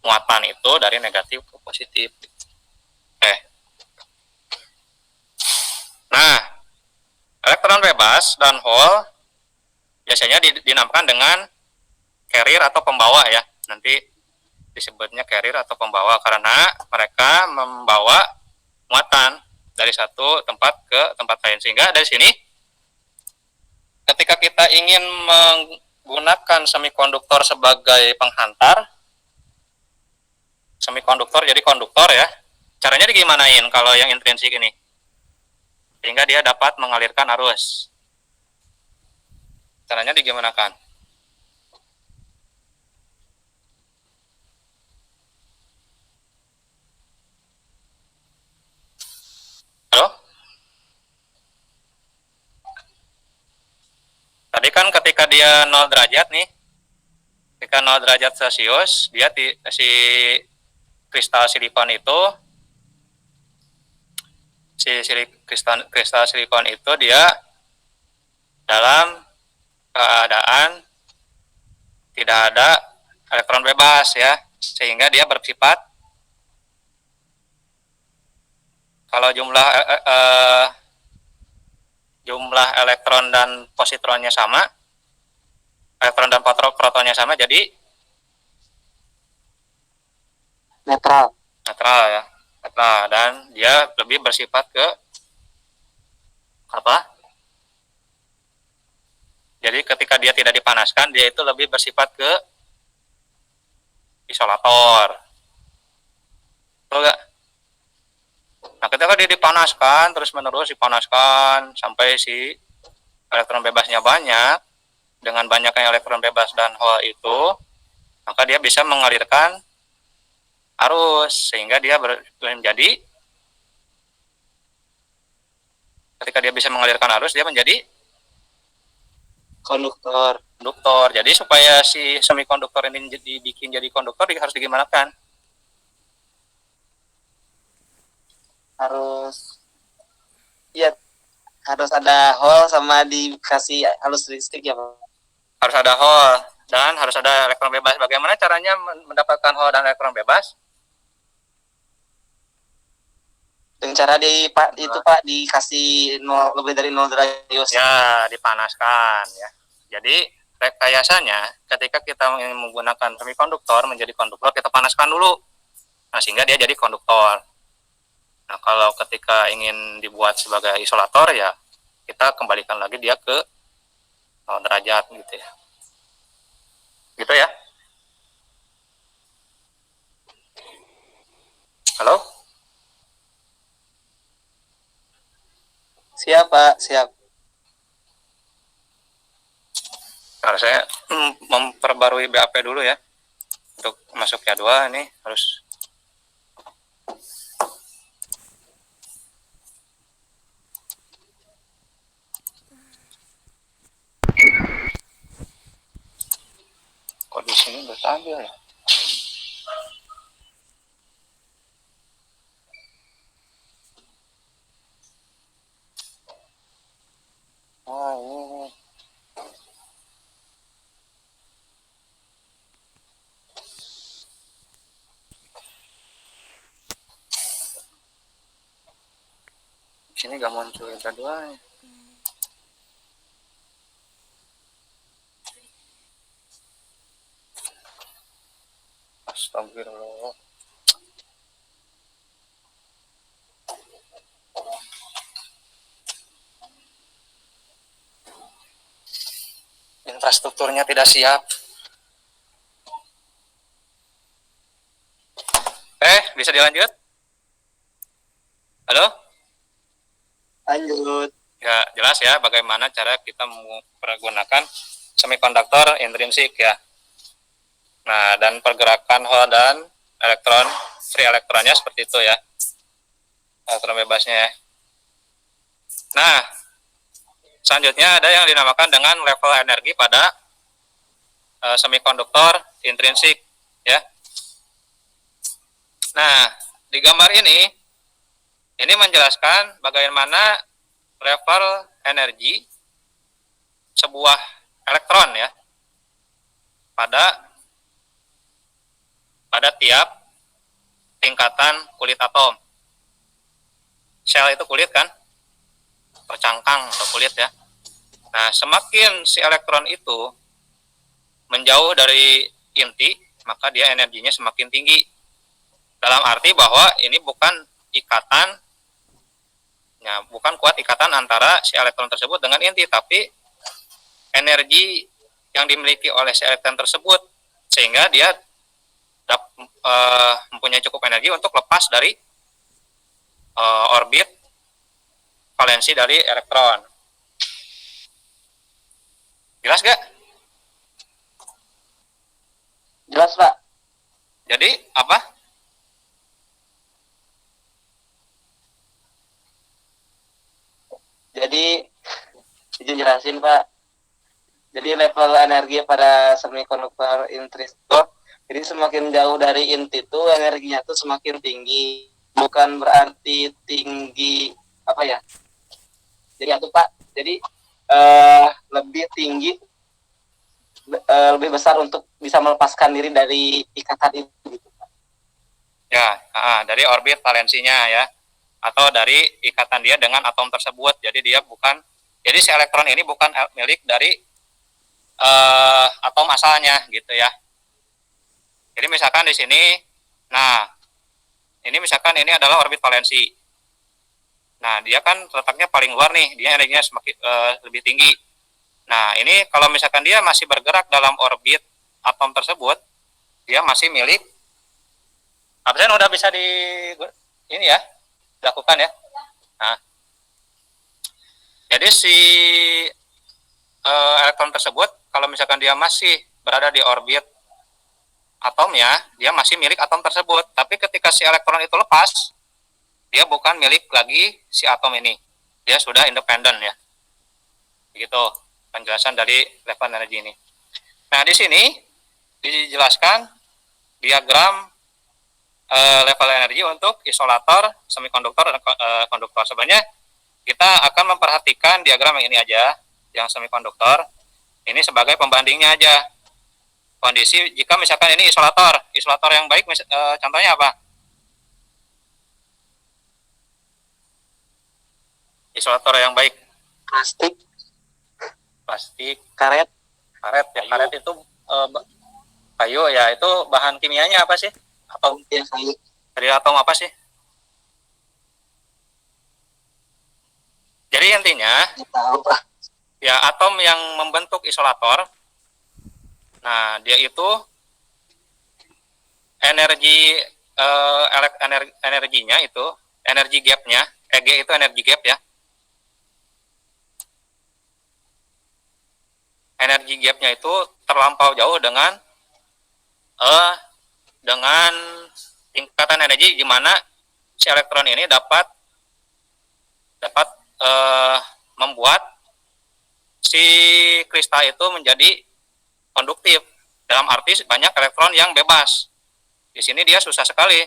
muatan itu dari negatif ke positif. Nah, elektron bebas dan hole biasanya dinamakan dengan carrier atau pembawa ya. Nanti disebutnya carrier atau pembawa karena mereka membawa muatan dari satu tempat ke tempat lain. Sehingga dari sini ketika kita ingin menggunakan semikonduktor sebagai penghantar, semikonduktor jadi konduktor ya, caranya digimanain kalau yang intrinsik ini? Sehingga dia dapat mengalirkan arus. Caranya digimanakan? Halo? Tadi kan ketika dia 0 derajat nih, ketika 0 derajat Celcius, dia si kristal silikon itu, kristal silikon itu dia dalam keadaan tidak ada elektron bebas ya, sehingga dia bersifat, kalau jumlah elektron dan positronnya sama, elektron dan protonnya sama, jadi Netral ya, netral, dan dia lebih bersifat ke apa? Jadi ketika dia tidak dipanaskan, dia itu lebih bersifat ke isolator. Betul nggak? Nah, ketika dia dipanaskan, terus menerus dipanaskan sampai si elektron bebasnya banyak, dengan banyaknya elektron bebas dan hole itu, maka dia bisa mengalirkan arus, sehingga dia menjadi, ketika dia bisa mengalirkan arus, dia menjadi konduktor. Jadi supaya si semikonduktor ini dibikin jadi konduktor, harus digimanakan? Harus ada hole sama dikasih arus listrik ya Pak. Harus ada hole dan harus ada elektron bebas. Bagaimana caranya mendapatkan hole dan elektron bebas? Dengan cara itu Pak dikasih lebih dari 0 derajat. Ya, dipanaskan ya. Jadi rekayasanya ketika kita menggunakan semikonduktor menjadi konduktor, kita panaskan dulu. Nah, sehingga dia jadi konduktor. Nah, kalau ketika ingin dibuat sebagai isolator ya kita kembalikan lagi dia ke 0 derajat gitu ya. Gitu ya. Halo? Siap Pak, siap. Nah, saya memperbarui BAP dulu ya. Untuk masuk ya 2 ini harus kok di sini udah stabil ya. Wah, ini sini gak muncul jadwalnya. Astagfirullah. infrastrukturnya tidak siap. Bisa dilanjut? Halo? Lanjut. Ya, jelas ya bagaimana cara kita menggunakan semikonduktor intrinsik ya. Nah, dan pergerakan hole dan elektron, free elektronnya seperti itu ya. Elektron bebasnya ya. Nah, selanjutnya ada yang dinamakan dengan level energi pada semikonduktor intrinsik ya. Nah, di gambar ini menjelaskan bagaimana level energi sebuah elektron ya pada tiap tingkatan kulit atom. Sel itu kulit kan, atau cangkang atau kulit ya. Nah, semakin si elektron itu menjauh dari inti, maka dia energinya semakin tinggi. Dalam arti bahwa ini bukan ikatan, ya, bukan kuat ikatan antara si elektron tersebut dengan inti, tapi energi yang dimiliki oleh si elektron tersebut, sehingga dia mempunyai cukup energi untuk lepas dari orbit valensi dari elektron. Jelas gak? Jelas, Pak. Jadi apa? Jadi izin jelasin, Pak. Jadi level energi pada semikonduktor intrinsik, jadi semakin jauh dari inti itu energinya tuh semakin tinggi. Bukan berarti tinggi apa ya? Jadi itu, Pak. Jadi lebih tinggi, lebih besar untuk bisa melepaskan diri dari ikatan itu. Gitu, Pak. Ya, dari orbit valensinya ya, atau dari ikatan dia dengan atom tersebut. Jadi dia bukan, jadi si elektron ini bukan milik dari atom asalnya gitu ya. Jadi misalkan di sini, nah ini misalkan ini adalah orbit valensi. Nah, dia kan letaknya paling luar nih, dia energinya semakin lebih tinggi. Nah, ini kalau misalkan dia masih bergerak dalam orbit atom tersebut, dia masih milik absen udah bisa di ini ya, dilakukan ya. Nah, jadi si elektron tersebut kalau misalkan dia masih berada di orbit atomnya, dia masih milik atom tersebut. Tapi ketika si elektron itu lepas, dia bukan milik lagi si atom ini. Dia sudah independen ya. Begitu penjelasan dari level energi ini. Nah, di sini dijelaskan diagram level energi untuk isolator, semikonduktor, dan konduktor. Sebenarnya kita akan memperhatikan diagram yang ini aja, yang semikonduktor. Ini sebagai pembandingnya aja. Kondisi jika misalkan ini isolator yang baik, contohnya apa? Isolator yang baik. Plastik, Karet. ya, karet itu kayu ya, itu bahan kimianya apa sih? Atau Ya, kayu. dari atom apa sih? Jadi intinya ya atom yang membentuk isolator, nah dia itu energinya itu energi gapnya, EG itu energi gap ya. Energi gapnya itu terlampau jauh dengan tingkatan energi di mana si elektron ini dapat membuat si kristal itu menjadi konduktif. Dalam arti banyak elektron yang bebas. Di sini dia susah sekali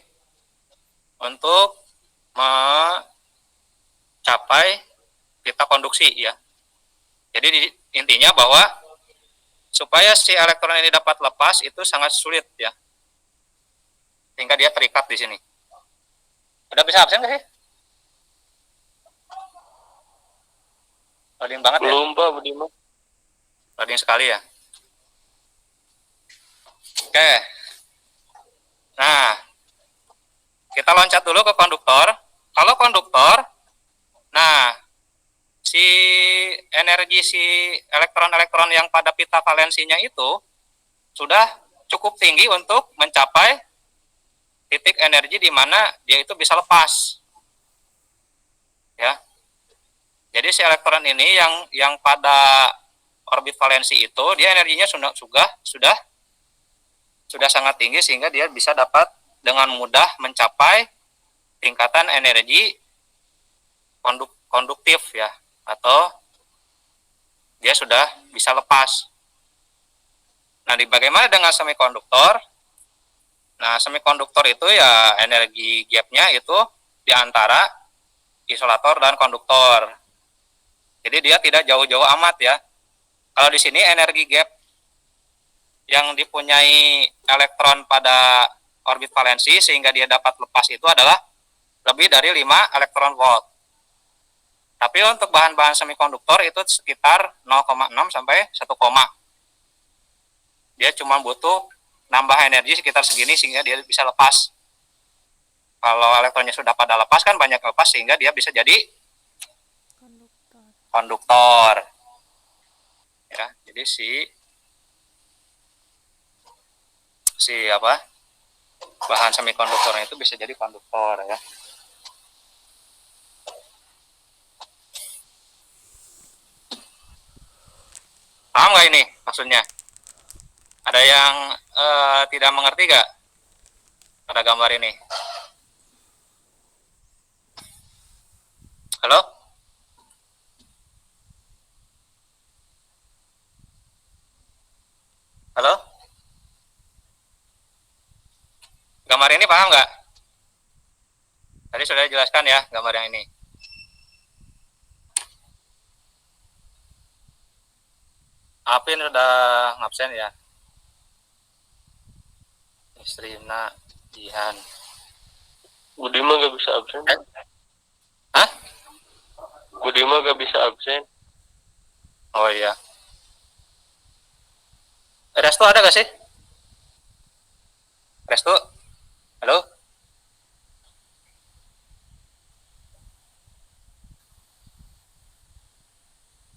untuk mencapai pita konduksi ya. Jadi intinya bahwa supaya si elektron ini dapat lepas itu sangat sulit ya. Sehingga dia terikat di sini. Udah bisa absen nggak sih? Loading banget ya? Belum, Pak, Budiman. Loading sekali ya. Oke. Nah, kita loncat dulu ke konduktor. Kalau konduktor, nah si energi si elektron-elektron yang pada pita valensinya itu sudah cukup tinggi untuk mencapai titik energi di mana dia itu bisa lepas. Ya. Jadi si elektron ini yang pada orbit valensi itu dia energinya sudah sangat tinggi sehingga dia bisa dapat dengan mudah mencapai tingkatan energi konduktif ya, atau dia sudah bisa lepas. Nah, bagaimana dengan semikonduktor? Nah, semikonduktor itu ya energi gapnya itu di antara isolator dan konduktor. Jadi dia tidak jauh-jauh amat ya. Kalau di sini energi gap yang dipunyai elektron pada orbit valensi sehingga dia dapat lepas itu adalah lebih dari 5 elektron volt. Tapi untuk bahan-bahan semikonduktor itu sekitar 0,6 sampai 1, dia cuma butuh nambah energi sekitar segini sehingga dia bisa lepas. Kalau elektronnya sudah pada lepas kan banyak lepas sehingga dia bisa jadi konduktor. Ya, jadi bahan semikonduktornya itu bisa jadi konduktor ya. Paham nggak ini maksudnya? Ada yang tidak mengerti nggak pada gambar ini? Halo? Halo? Gambar ini paham nggak? Tadi sudah dijelaskan ya gambar yang ini. Apin udah ngabsen ya. Istrina, Jihan. Budi mah gak bisa absen. Hah? Budi mah gak bisa absen. Oh iya. Restu ada gak sih? Restu? Halo?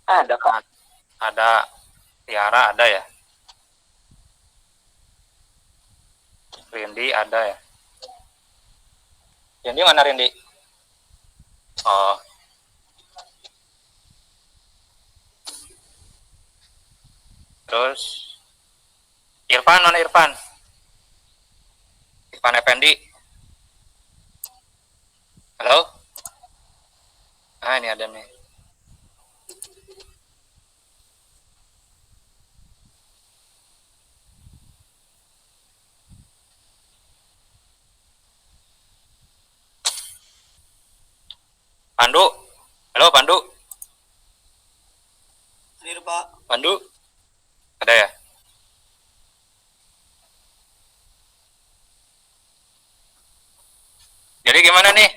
Ada Pak. Ada. Tiara ada ya? Rindi ada ya? Rindi mana Rindi? Oh. Terus Irfan, mana Irfan? Irfan Effendi. Halo? Ah, ini ada nih. Pandu. Halo Pandu. Hadir Pak. Pandu. Ada ya? Jadi gimana nih?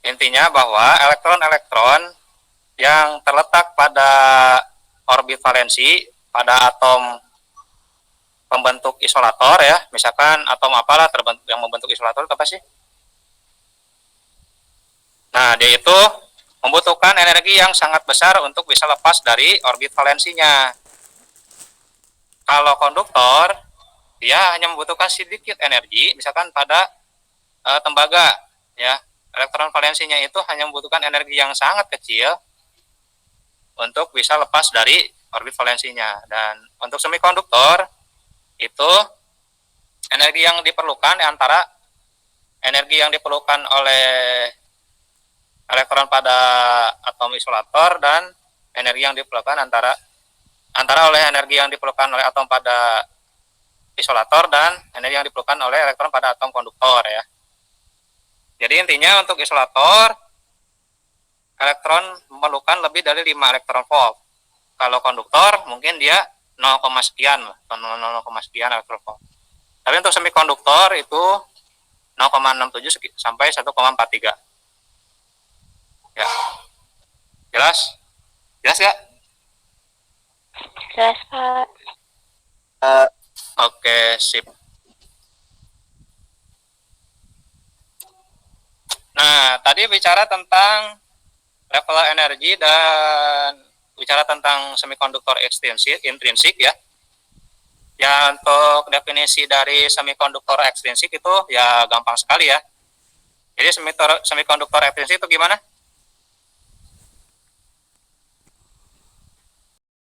Intinya bahwa elektron-elektron yang terletak pada orbit valensi pada atom pembentuk isolator ya, misalkan atom apalah yang membentuk isolator itu apa sih? Nah, dia itu membutuhkan energi yang sangat besar untuk bisa lepas dari orbit valensinya. Kalau konduktor, dia hanya membutuhkan sedikit energi, misalkan pada tembaga, ya, elektron valensinya itu hanya membutuhkan energi yang sangat kecil untuk bisa lepas dari orbit valensinya. Dan untuk semikonduktor itu energi yang diperlukan antara energi yang diperlukan oleh elektron pada atom isolator dan energi yang diperlukan antara oleh energi yang diperlukan oleh atom pada isolator dan energi yang diperlukan oleh elektron pada atom konduktor ya. Jadi intinya untuk isolator elektron memerlukan lebih dari 5 elektron volt. Kalau konduktor mungkin dia 0, sekian lah, 0, sekian elektron volt. Tapi untuk semikonduktor itu 0,67 sampai 1,43. Ya. Jelas? Jelas gak? Jelas, Pak. Oke, sip. Nah, tadi bicara tentang level energi dan bicara tentang semikonduktor intrinsik ya. Ya untuk definisi dari semikonduktor ekstrinsik itu ya gampang sekali ya. Jadi semikonduktor ekstrinsik itu gimana?